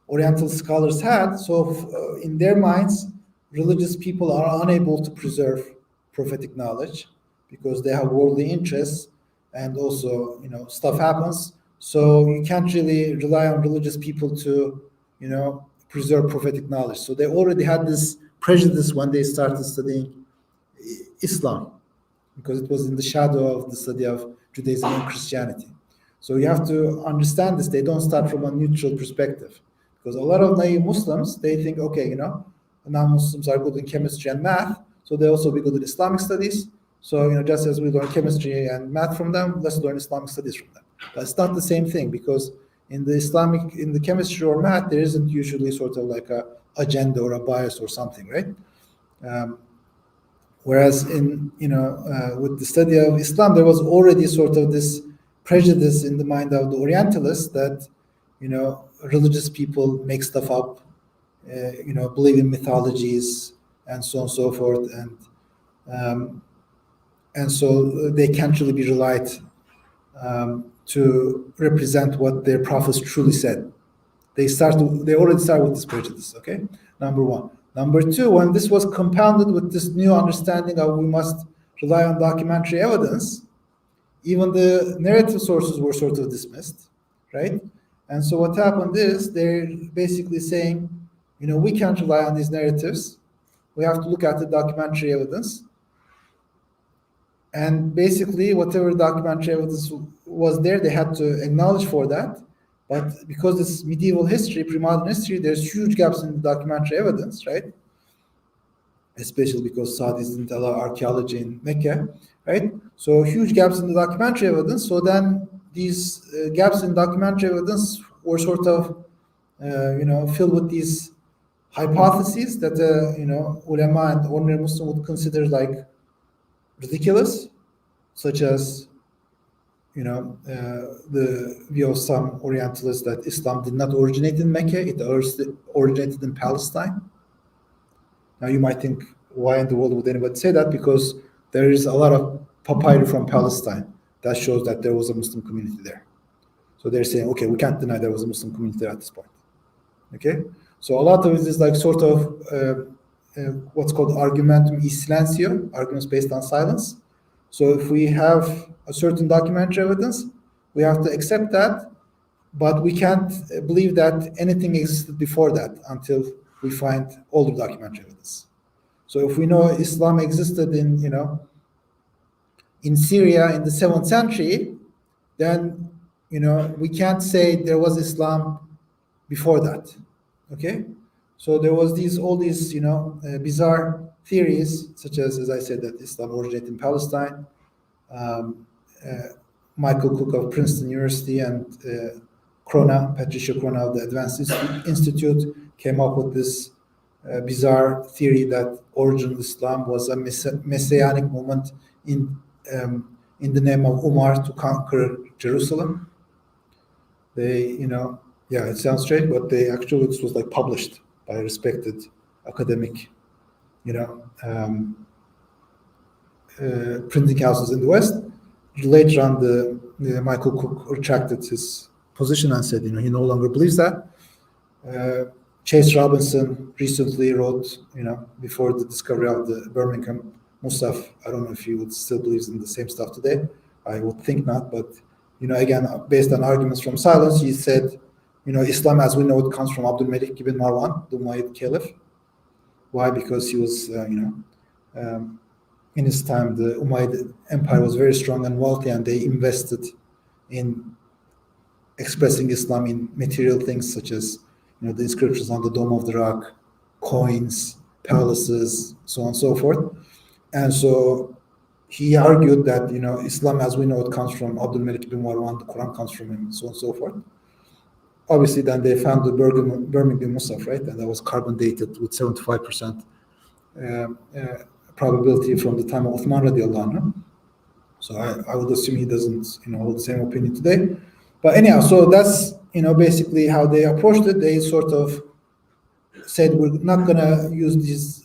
Oriental scholars had. So, in their minds, religious people are unable to preserve prophetic knowledge because they have worldly interests, and also, stuff happens. So you can't really rely on religious people to, preserve prophetic knowledge. So they already had this prejudice when they started studying Islam, because it was in the shadow of the study of Judaism and Christianity. So you have to understand this. They don't start from a neutral perspective, because a lot of naive Muslims, they think, okay, non-Muslims are good in chemistry and math, so they also be good in Islamic studies. So, just as we learn chemistry and math from them, let's learn Islamic studies from them. But it's not the same thing, because in the chemistry or math, there isn't usually sort of like a agenda or a bias or something, right? Whereas in, with the study of Islam, there was already sort of this prejudice in the mind of the Orientalists that, religious people make stuff up, believe in mythologies and so on and so forth, and so they can't really be relied to represent what their prophets truly said. They already start with this prejudice. Okay, number one. Number two, when this was compounded with this new understanding of we must rely on documentary evidence, even the narrative sources were sort of dismissed, right? And so what happened is they're basically saying, we can't rely on these narratives. We have to look at the documentary evidence. And basically, whatever documentary evidence was there, they had to acknowledge for that. But because it's medieval history, pre-modern history, there's huge gaps in the documentary evidence, right? Especially because Saudis didn't allow archaeology in Mecca, right? So huge gaps in the documentary evidence. So then these gaps in documentary evidence were sort of, filled with these hypotheses that, ulama and ordinary Muslim would consider like ridiculous, such as, the view of some Orientalists that Islam did not originate in Mecca, it originated in Palestine. Now you might think, why in the world would anybody say that? Because there is a lot of papyri from Palestine that shows that there was a Muslim community there. So they're saying, okay, we can't deny there was a Muslim community there at this point. Okay? So a lot of it is like sort of what's called argumentum e silencio, arguments based on silence. So if we have a certain documentary evidence, we have to accept that, but we can't believe that anything existed before that until we find older documentary evidence. So if we know Islam existed in, in Syria in the 7th century, then, we can't say there was Islam before that. Okay? So there was all these, bizarre theories, such as I said, that Islam originated in Palestine. Michael Cook of Princeton University and Patricia Crona of the Advanced Institute came up with this bizarre theory that origin of Islam was a messianic movement in the name of Umar to conquer Jerusalem. They, it sounds strange, but this was like published by a respected academic, printing houses in the West. Later on, the Michael Cook retracted his position and said, he no longer believes that. Chase Robinson recently wrote, before the discovery of the Birmingham Musaf. I don't know if he would still believes in the same stuff today. I would think not, but again, based on arguments from silence, he said, Islam as we know it comes from Abdul Malik ibn Marwan, the Umayyad Caliph. Why? Because he was, in his time, the Umayyad Empire was very strong and wealthy, and they invested in expressing Islam in material things such as, the inscriptions on the Dome of the Rock, coins, palaces, so on and so forth. And so he argued that, Islam as we know it comes from Abdul Malik ibn Marwan, the Quran comes from him, so on and so forth. Obviously, then they found the Birmingham Musaf, right? And that was carbon dated with 75% probability from the time of Uthman radiallahu anhu. So I would assume he doesn't, hold the same opinion today. But anyhow, so that's, basically how they approached it. They sort of said, we're not going to use these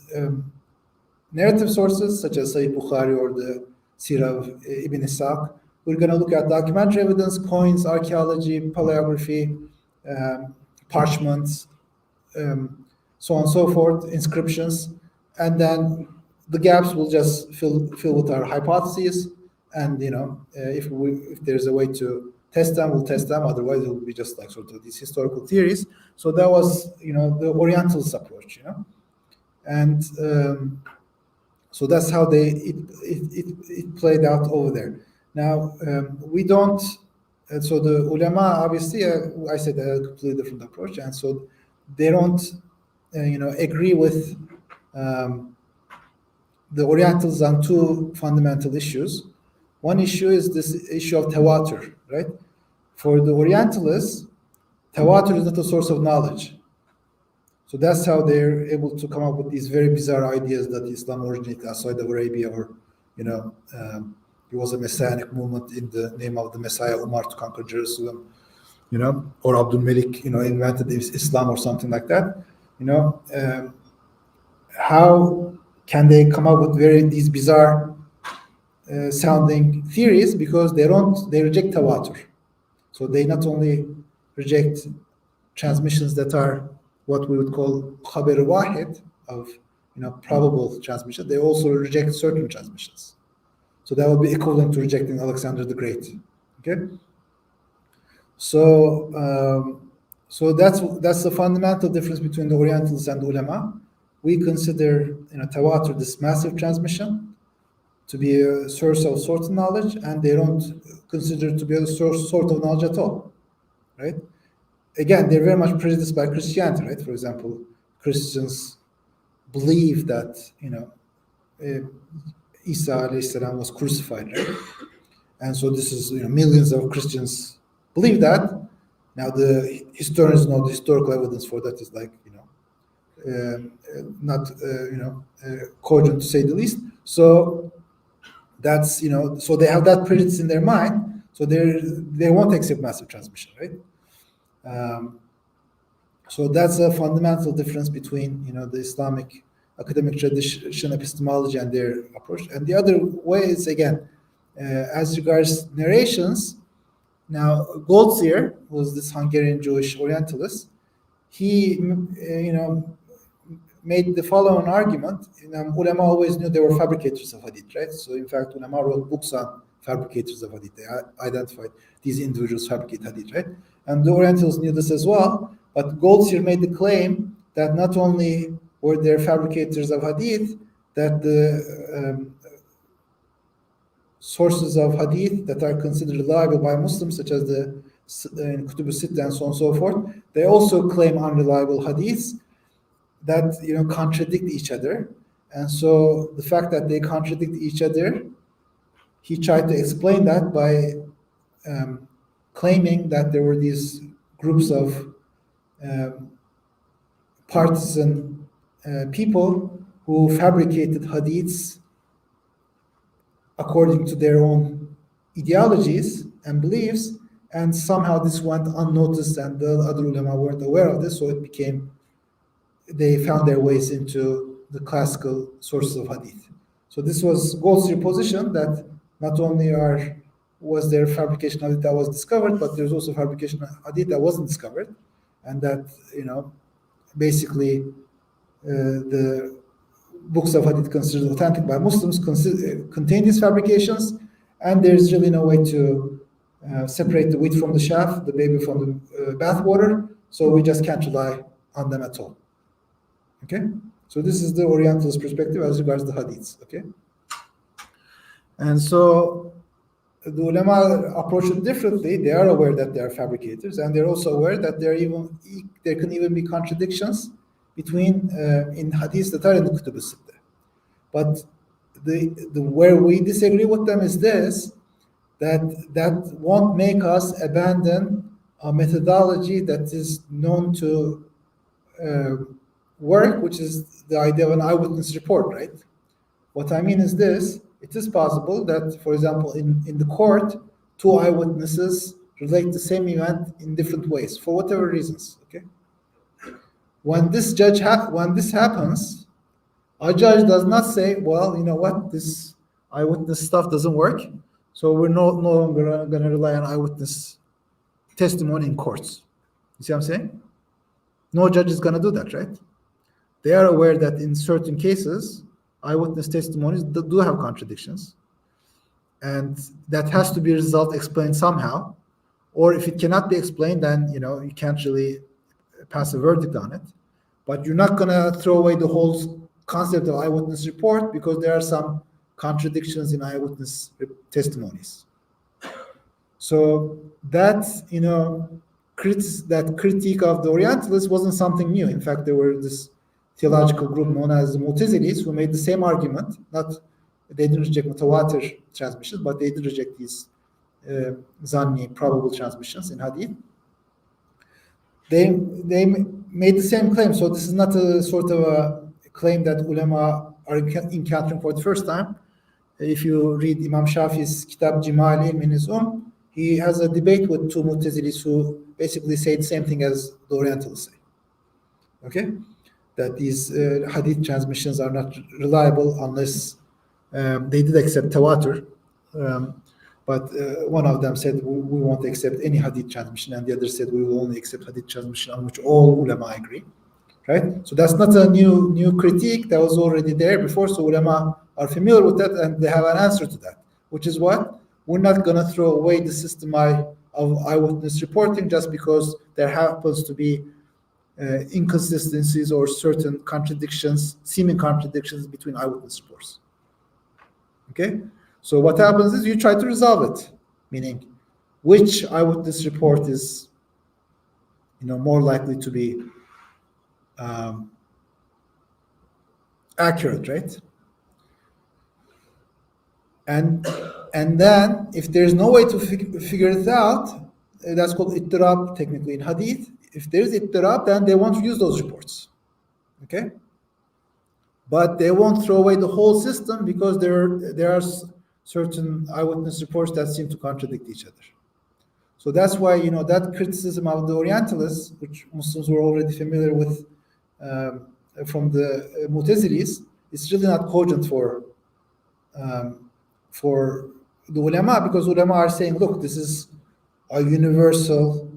narrative sources, such as Sahih Bukhari or the Sirah of Ibn Ishaq. We're going to look at documentary evidence, coins, archaeology, paleography, parchments, so on and so forth, inscriptions, and then the gaps will just fill with our hypotheses. And if there's a way to test them, we'll test them. Otherwise, it will be just like sort of these historical theories. So that was the Orientalist approach, and so that's how it played out over there. Now we don't. And so the ulama, obviously, I said a completely different approach, and so they don't, agree with the Orientals on two fundamental issues. One issue is this issue of tawatur, right? For the Orientalists, tawatur is not a source of knowledge. So that's how they're able to come up with these very bizarre ideas that Islam originated outside of Arabia, or it was a messianic movement in the name of the Messiah Umar to conquer Jerusalem, or Abdul Malik, invented Islam or something like that. How can they come up with these bizarre sounding theories? Because they reject tawatur. So they not only reject transmissions that are what we would call khabar wahid, of probable transmission, they also reject certain transmissions. So that would be equivalent to rejecting Alexander the Great. Okay. So that's the fundamental difference between the Orientals and the ulama. We consider tawatur, this massive transmission, to be a source of certain knowledge, and they don't consider it to be a sort of knowledge at all, right? Again, they're very much prejudiced by Christianity, right? For example, Christians believe that Isa alayhi salam was crucified, right? And so this is millions of Christians believe that. Now the historians know the historical evidence for that is like not cogent to say the least. So that's so they have that prejudice in their mind. So they won't accept massive transmission, right? So that's a fundamental difference between the Islamic academic tradition, epistemology, and their approach. And the other way is, again, as regards narrations. Now, Goldziher, who was this Hungarian Jewish Orientalist, he made the following argument. Ulama always knew they were fabricators of hadith, right? So in fact, ulama wrote books on fabricators of hadith. They identified these individuals fabricate hadith, right? And the Orientals knew this as well. But Goldziher made the claim that not only were there fabricators of hadith, that the sources of hadith that are considered reliable by Muslims, such as the Kutub al-Sitta and so on and so forth, they also claim unreliable hadiths that contradict each other. And so the fact that they contradict each other, he tried to explain that by claiming that there were these groups of partisan people who fabricated hadiths according to their own ideologies and beliefs, and somehow this went unnoticed and the other ulama weren't aware of this, so they found their ways into the classical sources of hadith. So this was Goldsmith's position, that not only was there fabrication hadith that was discovered, but there's also fabrication hadith that wasn't discovered, and that basically the books of hadith considered authentic by Muslims contain these fabrications, and there's really no way to separate the wheat from the chaff, the baby from the bathwater, so we just can't rely on them at all. Okay, so this is the Orientalist perspective as regards the hadiths. Okay, and so the ulama approach it differently. They are aware that they are fabricators, and they're also aware that there can even be contradictions between in hadiths that are in the Kutub al-Sitta. But the where we disagree with them is this, that won't make us abandon a methodology that is known to work, which is the idea of an eyewitness report, right? What I mean is this: it is possible that, for example, in the court, two eyewitnesses relate the same event in different ways for whatever reasons. Okay, when this happens, a judge does not say, well, you know what, this eyewitness stuff doesn't work, so we're no longer going to rely on eyewitness testimony in courts. You see what I'm saying? No judge is going to do that, right? They are aware that in certain cases, eyewitness testimonies do have contradictions, and that has to be explained somehow. Or if it cannot be explained, then you can't really pass a verdict on it. But you're not going to throw away the whole concept of eyewitness report because there are some contradictions in eyewitness testimonies. So that critique of the Orientalists wasn't something new. In fact, there were this theological group known as the Mu'tazilis who made the same argument. They didn't reject mutawatir transmissions, but they did reject these zanni, probable transmissions in hadith. They made the same claim. So this is not a sort of a claim that ulama are encountering for the first time. If you read Imam Shafi's Kitab Jimali min his he has a debate with two Mu'tazilis who basically say the same thing as the Orientalists say. Okay? That these hadith transmissions are not reliable unless they did accept tawatur. But one of them said, we won't accept any hadith transmission, and the other said, we will only accept hadith transmission on which all ulama agree. Right? So that's not a new critique. That was already there before, so ulama are familiar with that, and they have an answer to that, which is what? We're not going to throw away the system of eyewitness reporting just because there happens to be inconsistencies or certain contradictions, seeming contradictions between eyewitness reports. Okay? So what happens is you try to resolve it, meaning which eyewitness report is more likely to be accurate, right? And then if there's no way to figure it out, that's called ittirab technically in hadith. If there's ittirab, then they won't use those reports. Okay? But they won't throw away the whole system because there are certain eyewitness reports that seem to contradict each other. So that's why that criticism of the Orientalists, which Muslims were already familiar with from the Mu'tazilis, is really not cogent for the ulama, because ulama are saying, look, this is a universal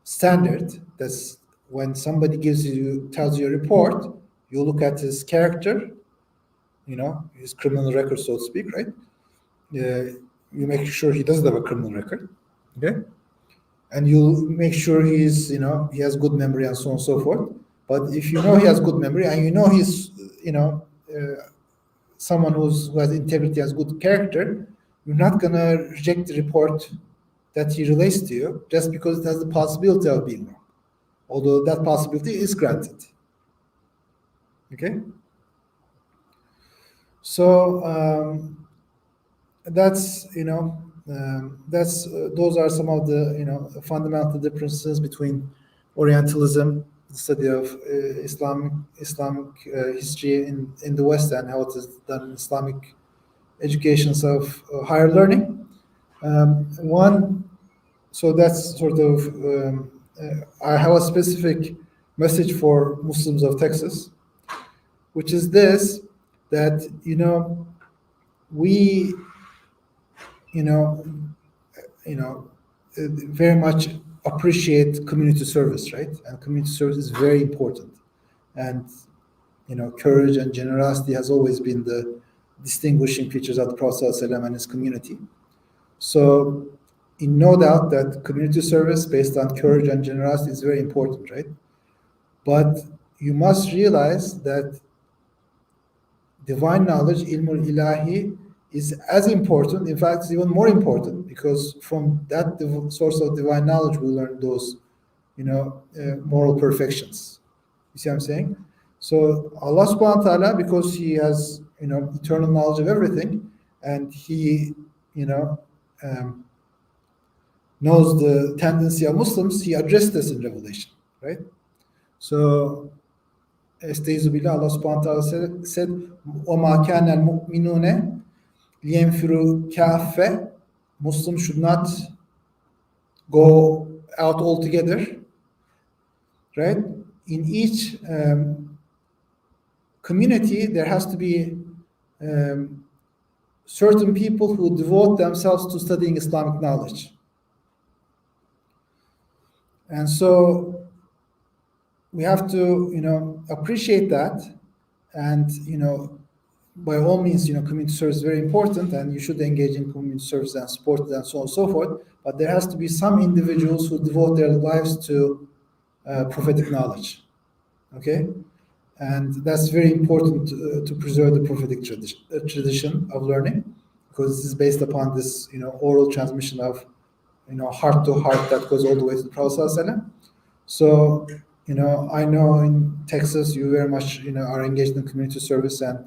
standard. That's when somebody tells you a report, you look at his character, his criminal record, so to speak, right? You make sure he doesn't have a criminal record, okay? And you make sure he has good memory and so on and so forth. But if you know he has good memory and you know he's, someone who has integrity, has good character, you're not gonna reject the report that he relates to you just because it has the possibility of being wrong, although that possibility is granted. Okay. So that's those are some of the fundamental differences between Orientalism, the study of Islamic history in the West, and how it is done in Islamic educations of higher learning. So that's sort of I have a specific message for Muslims of Texas, which is this: that we very much appreciate community service, right? And community service is very important. And courage and generosity has always been the distinguishing features of the Prophet ﷺ and his community. So, in no doubt that community service based on courage and generosity is very important, right? But you must realize that divine knowledge, ilmul ilahi, is as important. In fact, it's even more important, because from that source of divine knowledge we learn those, moral perfections. You see what I'm saying? So Allah subhanahu wa ta'ala, because He has, eternal knowledge of everything, and He, knows the tendency of Muslims, He addressed this in Revelation, right? So, Estaizu billah, Allah subhanahu wa ta'ala said, وَمَا كَانَ الْمُؤْمِنُونَ لِيَنْفِرُوا كَافَّةً. Muslims should not go out altogether, right? In each community, there has to be certain people who devote themselves to studying Islamic knowledge. And so we have to, appreciate that, and by all means, community service is very important, and you should engage in community service and support it and so on and so forth. But there has to be some individuals who devote their lives to prophetic knowledge. Okay, and that's very important to preserve the prophetic tradition of learning, because this is based upon this, oral transmission of, heart to heart that goes all the way to the Prophet ﷺ. So, I know in Texas you very much, are engaged in community service and,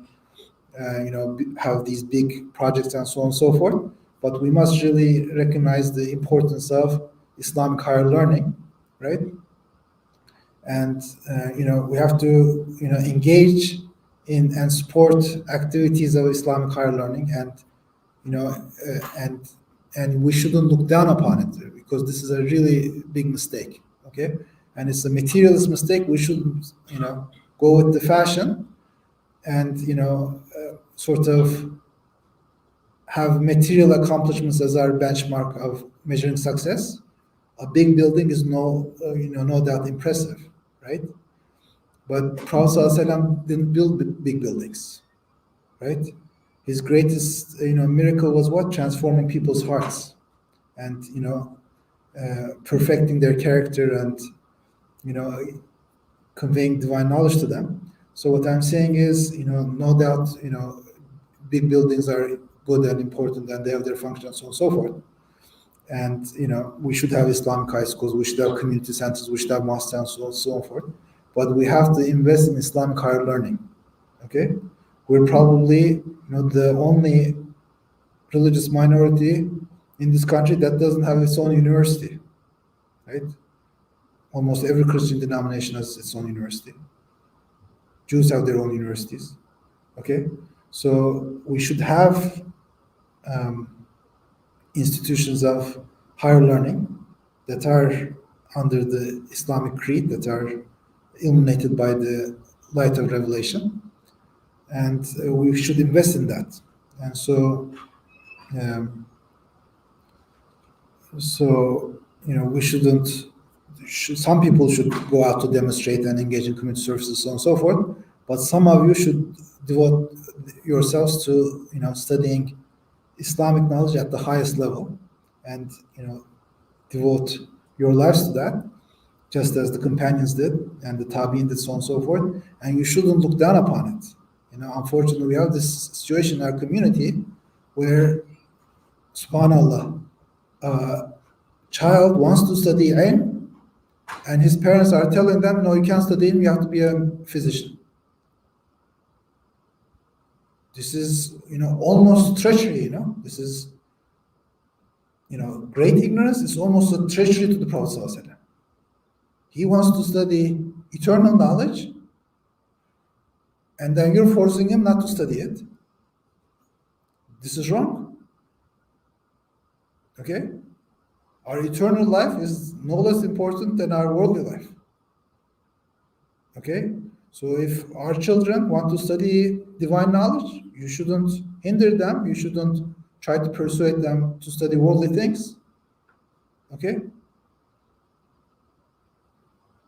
have these big projects and so on and so forth. But we must really recognize the importance of Islamic higher learning, right? And, we have to, engage in and support activities of Islamic higher learning, and, and we shouldn't look down upon it, because this is a really big mistake, okay? And it's a materialist mistake. We shouldn't, go with the fashion and, sort of have material accomplishments as our benchmark of measuring success. A big building is no doubt impressive, right? But Prophet ﷺ didn't build big buildings, right? His greatest, miracle was what? Transforming people's hearts, and perfecting their character, and conveying divine knowledge to them. So what I'm saying is, no doubt, big buildings are good and important, and they have their function and so on and so forth. And we should have Islamic high schools, we should have community centers, we should have mosques, and so on and so forth. But we have to invest in Islamic higher learning. Okay, we're probably the only religious minority in this country that doesn't have its own university, right? Almost every Christian denomination has its own university. Jews have their own universities. Okay, so we should have institutions of higher learning that are under the Islamic creed, that are illuminated by the light of revelation, and we should invest in that. And so, we shouldn't. Some people should go out to demonstrate and engage in community services, so on and so forth. But some of you should devote yourselves to studying Islamic knowledge at the highest level, and devote your lives to that. just as the companions did and the tabi'in did, so on and so forth, and you shouldn't look down upon it. Unfortunately, we have this situation in our community where, subhanallah, a child wants to study ilm, and his parents are telling them, no, you can't study ilm, you have to be a physician. This is, almost treachery, This is, great ignorance is almost a treachery to the Prophet ﷺ. He wants to study eternal knowledge, and then you're forcing him not to study it. This is wrong. Okay? Our eternal life is no less important than our worldly life. Okay? So if our children want to study divine knowledge, you shouldn't hinder them. You shouldn't try to persuade them to study worldly things. Okay?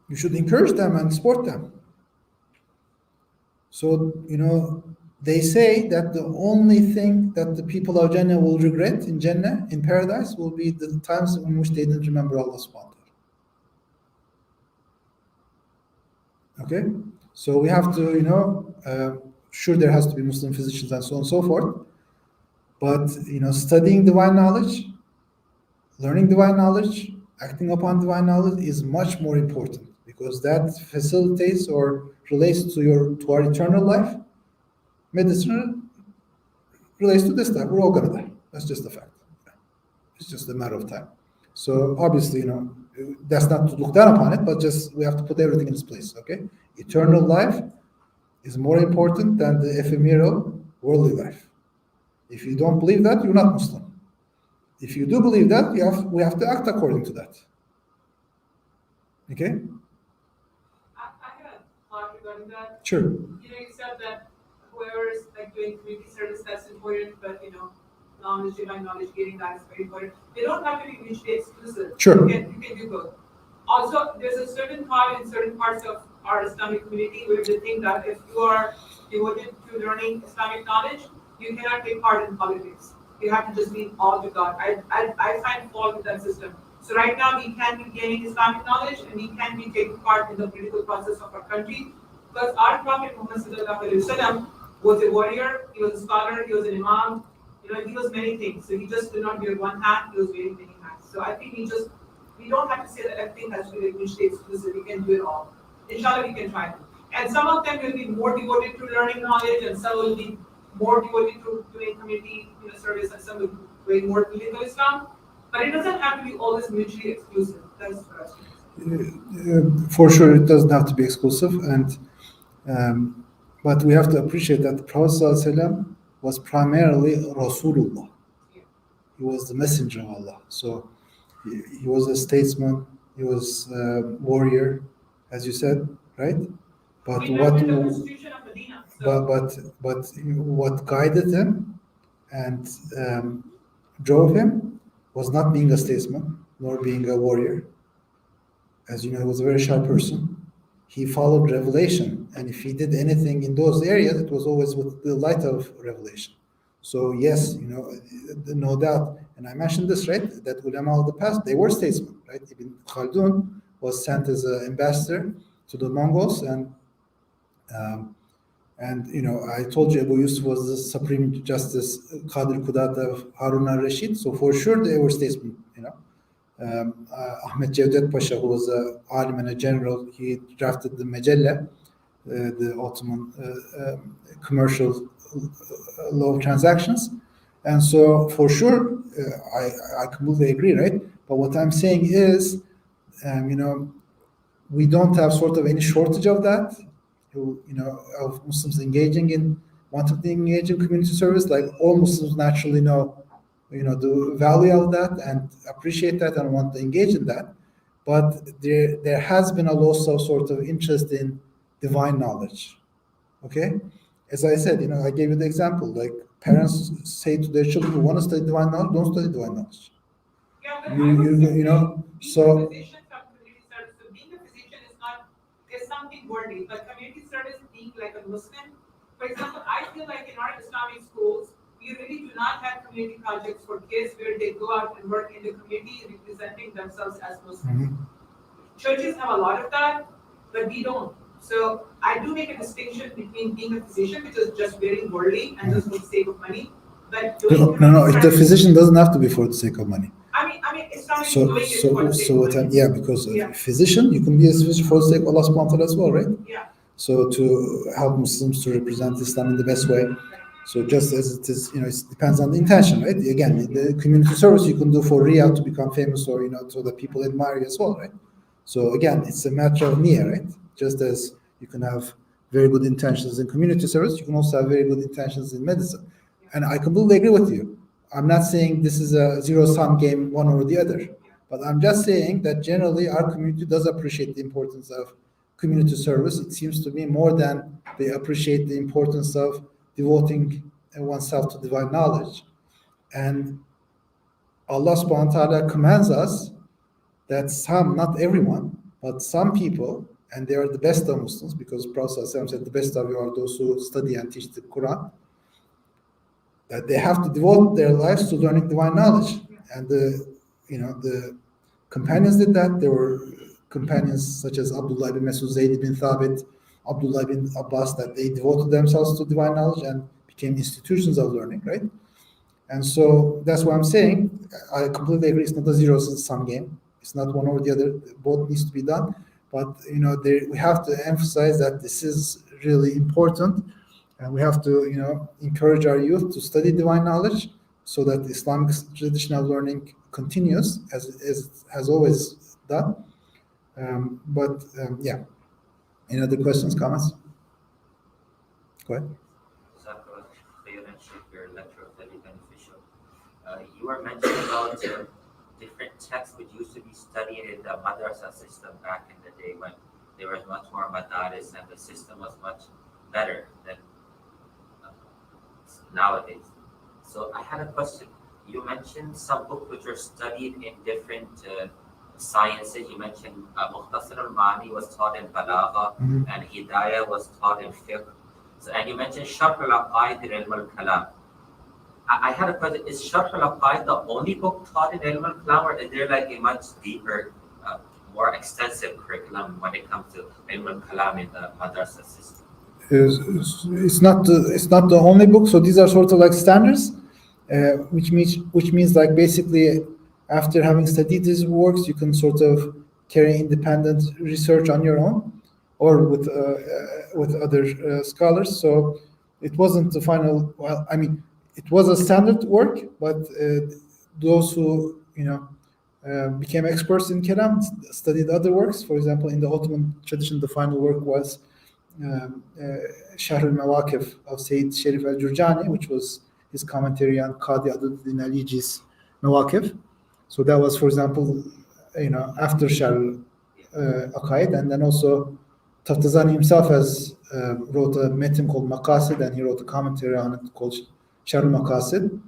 You should encourage them and support them. So, they say that the only thing that the people of Jannah will regret in Jannah, in paradise, will be the times in which they didn't remember Allah subhanahu wa ta'ala. Okay? So we have to, sure, there has to be Muslim physicians and so on and so forth, but, studying divine knowledge, learning divine knowledge, acting upon divine knowledge is much more important, because that facilitates or relates to our eternal life. Medicine relates to this life. We're all going to die. That's just a fact. It's just a matter of time. So obviously, that's not to look down upon it, but just we have to put everything in its place. Okay, eternal life is more important than the ephemeral worldly life. If you don't believe that, you're not Muslim. If you do believe that, we have to act according to that. Okay. I have a thought regarding that. Sure. You said that whoever is doing community service, that's important, but knowledge, divine knowledge, getting that is very important. They don't have to be mutually exclusive. Sure. You can do both. Also, there's a certain thought in certain parts of our Islamic community where they think that if you are devoted to learning Islamic knowledge, you cannot take part in politics. You have to just be all to God. I find fault with that system. So right now we can be gaining Islamic knowledge and we can be taking part in the political process of our country, because our Prophet Muhammad was a warrior, he was a scholar, he was an imam, he was many things. So he just did not wear one hat, he was wearing many hats. So I think we don't have to say that everything has to be mutually exclusive, we can do it all. Inshallah, we can try it. And some of them will be more devoted to learning knowledge, and some will be more devoted to doing community service, and some will be more political Islam. But it doesn't have to be always mutually exclusive. That's what I was For sure, it doesn't have to be exclusive, but we have to appreciate that the Prophet ﷺ was primarily Rasulullah. Yeah. He was the messenger of Allah. So he was a statesman, he was a warrior, as you said, right? But what guided him and drove him was not being a statesman nor being a warrior. As you know, he was a very shy person. He followed revelation, and if he did anything in those areas, it was always with the light of revelation. So yes, no doubt, and I mentioned this, right, that ulama of the past, they were statesmen, right? Ibn Khaldun was sent as an ambassador to the Mongols, and I told you Abu Yusuf was the Supreme Justice Qadir Kudat of Harun al-Rashid, so for sure they were statesmen, Ahmed Cevdet Pasha, who was an alim and a general, he drafted the Mejelle, the Ottoman commercial law of transactions, and so for sure I completely agree, right? But what I'm saying is, we don't have sort of any shortage of that, of Muslims wanting to engage in community service. Like all Muslims naturally know the value of that and appreciate that and want to engage in that. But there has been a loss of sort of interest in divine knowledge. Okay? As I said, I gave you the example, like parents say to their children who want to study divine knowledge, don't study divine knowledge. Yeah, but being a physician is something worthy, but community service being like a Muslim, for example, I feel like in our Islamic schools, we really do not have community projects for kids where they go out and work in the community representing themselves as Muslims. Churches have a lot of that, but we don't. So I do make a distinction between being a physician, which is just very worldly and just for the sake of money, but doing No. If the physician doesn't have to be for the sake of money. I mean, Islamic is doing it for the sake of money. Yeah, because a physician, you can be a physician for the sake of Allah subhanahu wa ta'ala as well, right? Yeah. So to help Muslims to represent Islam in the best way. So just as it is, it depends on the intention, right? Again, the community service you can do for Riyadh to become famous, or so that people admire you as well, right? So again, it's a matter of niyyah, right? Just as you can have very good intentions in community service, you can also have very good intentions in medicine. And I completely agree with you. I'm not saying this is a zero-sum game, one or the other, but I'm just saying that generally our community does appreciate the importance of community service. It seems to me more than they appreciate the importance of devoting oneself to divine knowledge. And Allah subhanahu wa ta'ala commands us that some, not everyone, but some people, and they are the best of Muslims, because Prophet said the best of you are those who study and teach the Quran, that they have to devote their lives to learning divine knowledge. And the companions did that. There were companions such as Abdullah ibn Masud, Zayd ibn Thabit, Abdullah ibn Abbas, that they devoted themselves to divine knowledge and became institutions of learning, right? And so that's what I'm saying. I completely agree. It's not a zero-sum game. It's not one or the other. Both needs to be done. But we have to emphasize that this is really important, and we have to encourage our youth to study divine knowledge, so that the Islamic tradition of learning continues as it has always done. Yeah. Any other questions, comments? Go ahead. Your lecture was very beneficial. You were mentioning about different texts which used to be studied in the Madrasah system back in the day, when there was much more madaris and the system was much better than nowadays. So I had a question. You mentioned some books which were studied in different sciences. You mentioned Mukhtasar al-Mani was taught in Balagha, and Hidayah was taught in Fiqh. So, and you mentioned Sharh al-Aqaid in Ilm al-Kalam. I had a question. Is Sharh al-Aqaid the only book taught in Ilm al-Kalam, or is there like a much deeper, more extensive curriculum when it comes to Ilm al-Kalam in the Madrasah system? It's not the only book. So these are sort of like standards, which means like basically after having studied these works, you can sort of carry independent research on your own, or with other scholars. So it wasn't the final. Well, I mean, it was a standard work, but those who became experts in Kalam studied other works. For example, in the Ottoman tradition, the final work was Sharh al-Mawaqif of Sayyid Sharif al-Jurjani, which was his commentary on Qadi Aduddin Aliji's Mawaqif. So that was, for example, after Sharh al-Aqaid, and then also Taftazani himself has wrote a metin called Maqasid, and he wrote a commentary on it called Sharh al-Maqasid,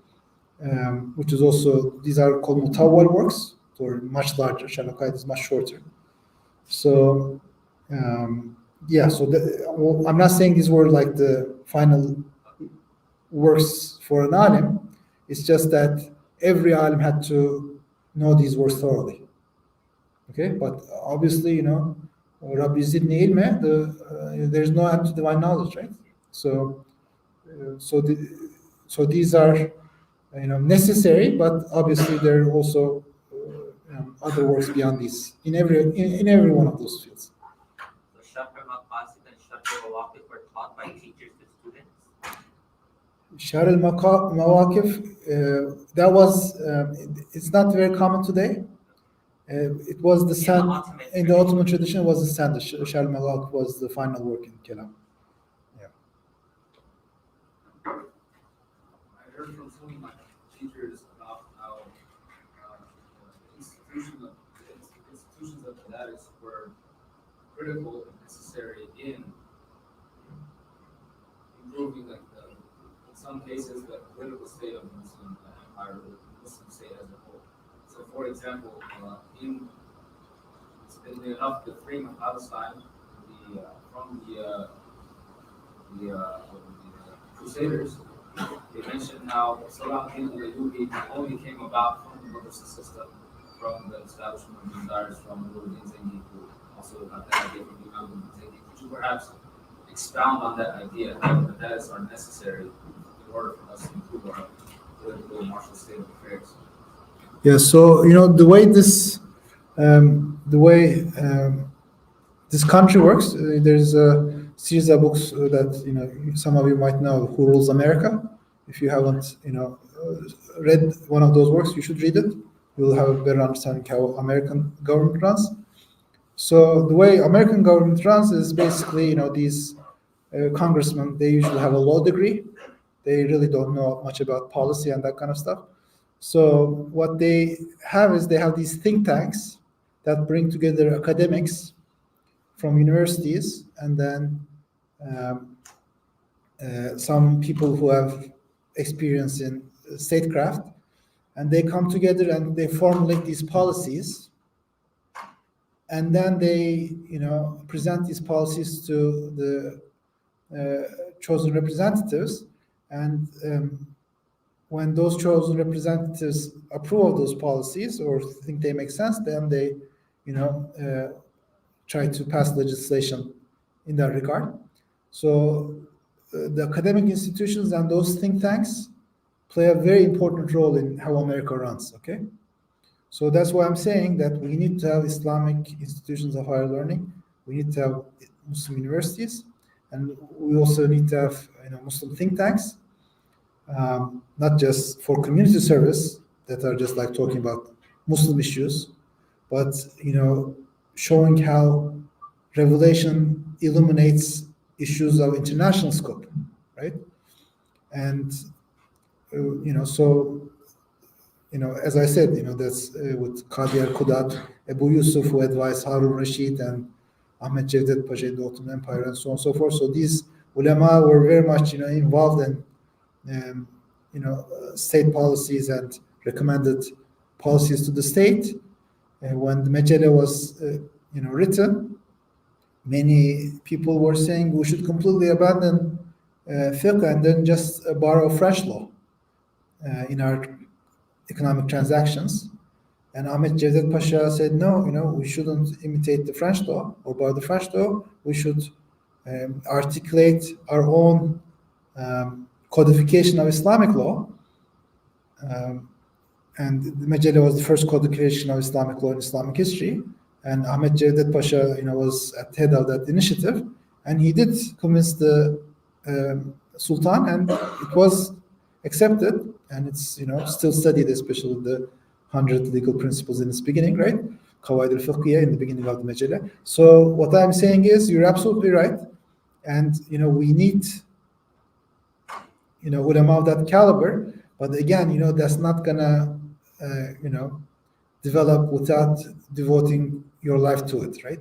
which is also, these are called Mutawwal works, or much larger. Sharh al-Aqaid is much shorter. So I'm not saying these were like the final works for an alim. It's just that every alim had to know these works thoroughly. Okay, but obviously, Rabbi Zidni Ilme, there's no end to divine knowledge, right? So these are, necessary, but obviously there are also other works beyond these in every one of those fields. So Sharh al-Maqasid and Sharh al-Mawaqif were taught by teachers to students? Sharh al-Mawaqif, that was, it's not very common today. It was the standard in the Ottoman tradition. Was the standard. Sharh al-Mawaqif was the final work in Kalam. Yeah. I heard from some of my teachers about how the institutions of the Madaris were critical and necessary in improving, like in some cases, the political state of the Muslim empire, or the Muslim state as a whole. So, for example, it's been enough the freedom of Palestine from the Crusaders. They mentioned how Salah al-Ayyubi only came about from the Madrasah system, from the establishment of the Darus from Nuruddin Zengi, who perhaps expound on that idea that that is necessary in order for us to improve our political and martial state of affairs. Yeah. So the way this this country works. There's a series of books that some of you might know, Who Rules America. If you haven't read one of those works, you should read it. You'll have a better understanding how American government runs. So the way American government runs is basically, these congressmen, they usually have a law degree. They really don't know much about policy and that kind of stuff. So what they have is they have these think tanks that bring together academics from universities, and then some people who have experience in statecraft, and they come together and they formulate these policies, and then they present these policies to the chosen representatives, and when those chosen representatives approve of those policies or think they make sense, then they try to pass legislation in that regard. So the academic institutions and those think tanks play a very important role in how America runs, okay? So that's why I'm saying that we need to have Islamic institutions of higher learning, we need to have Muslim universities, and we also need to have Muslim think tanks, not just for community service that are just like talking about Muslim issues, but showing how revelation illuminates issues of international scope, right? And as I said, that's with Qadi al-Qudat, Abu Yusuf, who advised Harun Rashid, and Ahmed Cevdet Pasha in the Ottoman Empire, and so on and so forth. So these ulama were very much involved in state policies and recommended policies to the state. When the Mejele was written, many people were saying we should completely abandon fiqh and then just borrow French law in our economic transactions. And Ahmed Cevdet Pasha said, no, we shouldn't imitate the French law or borrow the French law. We should articulate our own codification of Islamic law. And the Mejele was the first codification of Islamic law in Islamic history. And Ahmed Cevdet Pasha, was at the head of that initiative. And he did convince the Sultan, and it was accepted. And it's, still studied, especially the 100 legal principles in its beginning, right? Qawaid al-Fiqhiyya in the beginning of the Mejele. So what I'm saying is, you're absolutely right. And, we need, ulama of that caliber. But again, that's not gonna, develop without devoting your life to it, right?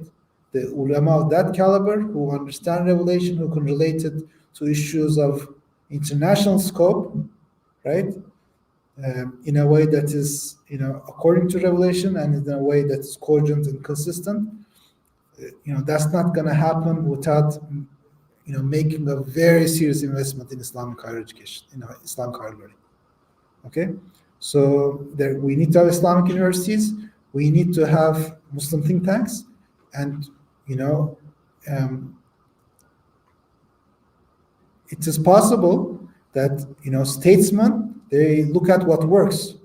The ulama of that caliber who understand revelation, who can relate it to issues of international scope, right? In a way that is, according to revelation, and in a way that is cogent and consistent. That's not going to happen without, making a very serious investment in Islamic higher education, Islamic higher learning. Okay, so we need to have Islamic universities. We need to have Muslim think tanks, and it is possible that statesmen, they look at what works,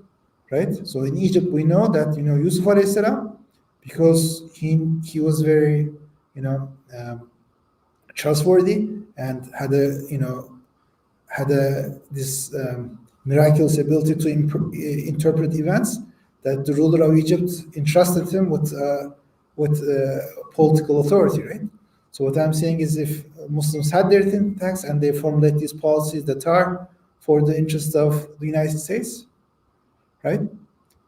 right? So in Egypt, we know that Yusuf alayhi salam, because he was very trustworthy and had this miraculous ability to interpret events, that the ruler of Egypt entrusted him with political authority, right? So what I'm saying is, if Muslims had their think tanks and they formulate these policies that are for the interest of the United States, right,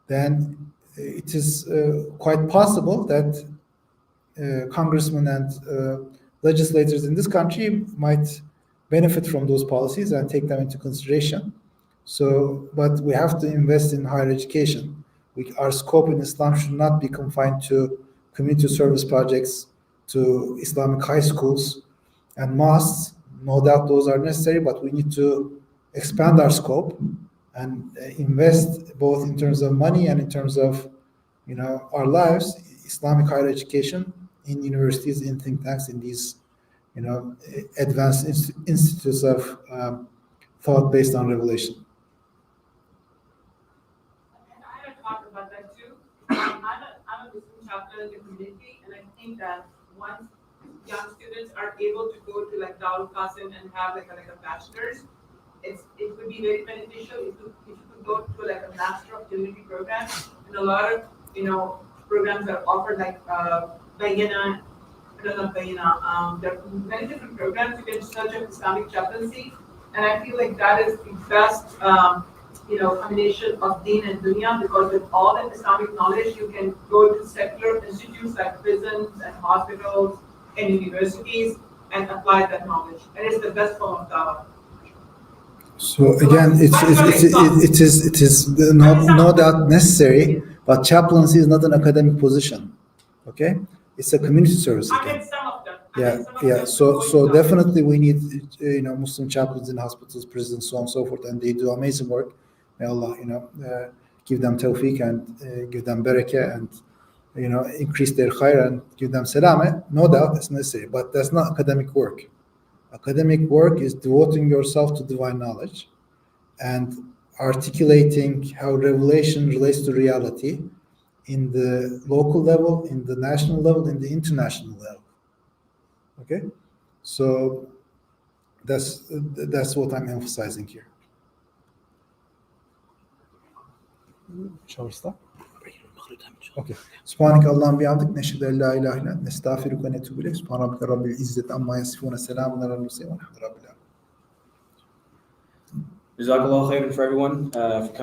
then it is quite possible that congressmen and legislators in this country might benefit from those policies and take them into consideration. So, but we have to invest in higher education. Our scope in Islam should not be confined to community service projects, to Islamic high schools and mosques. No doubt those are necessary, but we need to expand our scope and invest both in terms of money and in terms of our lives, Islamic higher education in universities, in think tanks, in these advanced institutes of thought based on revelation. And I had talked about that too. I'm a Muslim chaplain in the community, and I think that once young students are able to go to like Darul Qasim and have like a bachelor's, it would be very beneficial if you could go to like a Master of Divinity program, and a lot of programs are offered like Bayana. There are many different programs. You can search up Islamic chaplaincy, and I feel like that is the best combination of Deen and Dunya, because with all that Islamic knowledge, you can go to secular institutes like prisons and hospitals and universities and apply that knowledge. And it's the best form of dawah. So again, it is no doubt necessary, but chaplaincy is not an academic position. Okay, it's a community service. I mean, some of them. Yeah. So definitely we need Muslim chaplains in hospitals, prisons, so on and so forth, and they do amazing work. May Allah give them tawfiq and give them barakah and increase their khair and give them salama. No doubt it's necessary, but that's not academic work. Academic work is devoting yourself to divine knowledge and articulating how revelation relates to reality in the local level, in the national level, in the international level. Okay, so that's what I'm emphasizing here. Shall we stop? Okay. Subhaneke Allah'ın bihamdik, neşhedü en la ilahe illallah, nestağfiruke ve netûbü ileyk. Subhan rabbike rabbil izzeti amma yasifûn, selamun alel murselîn, velhamdülillahi rabbil âlemin. Jazakallah khairan for everyone for coming.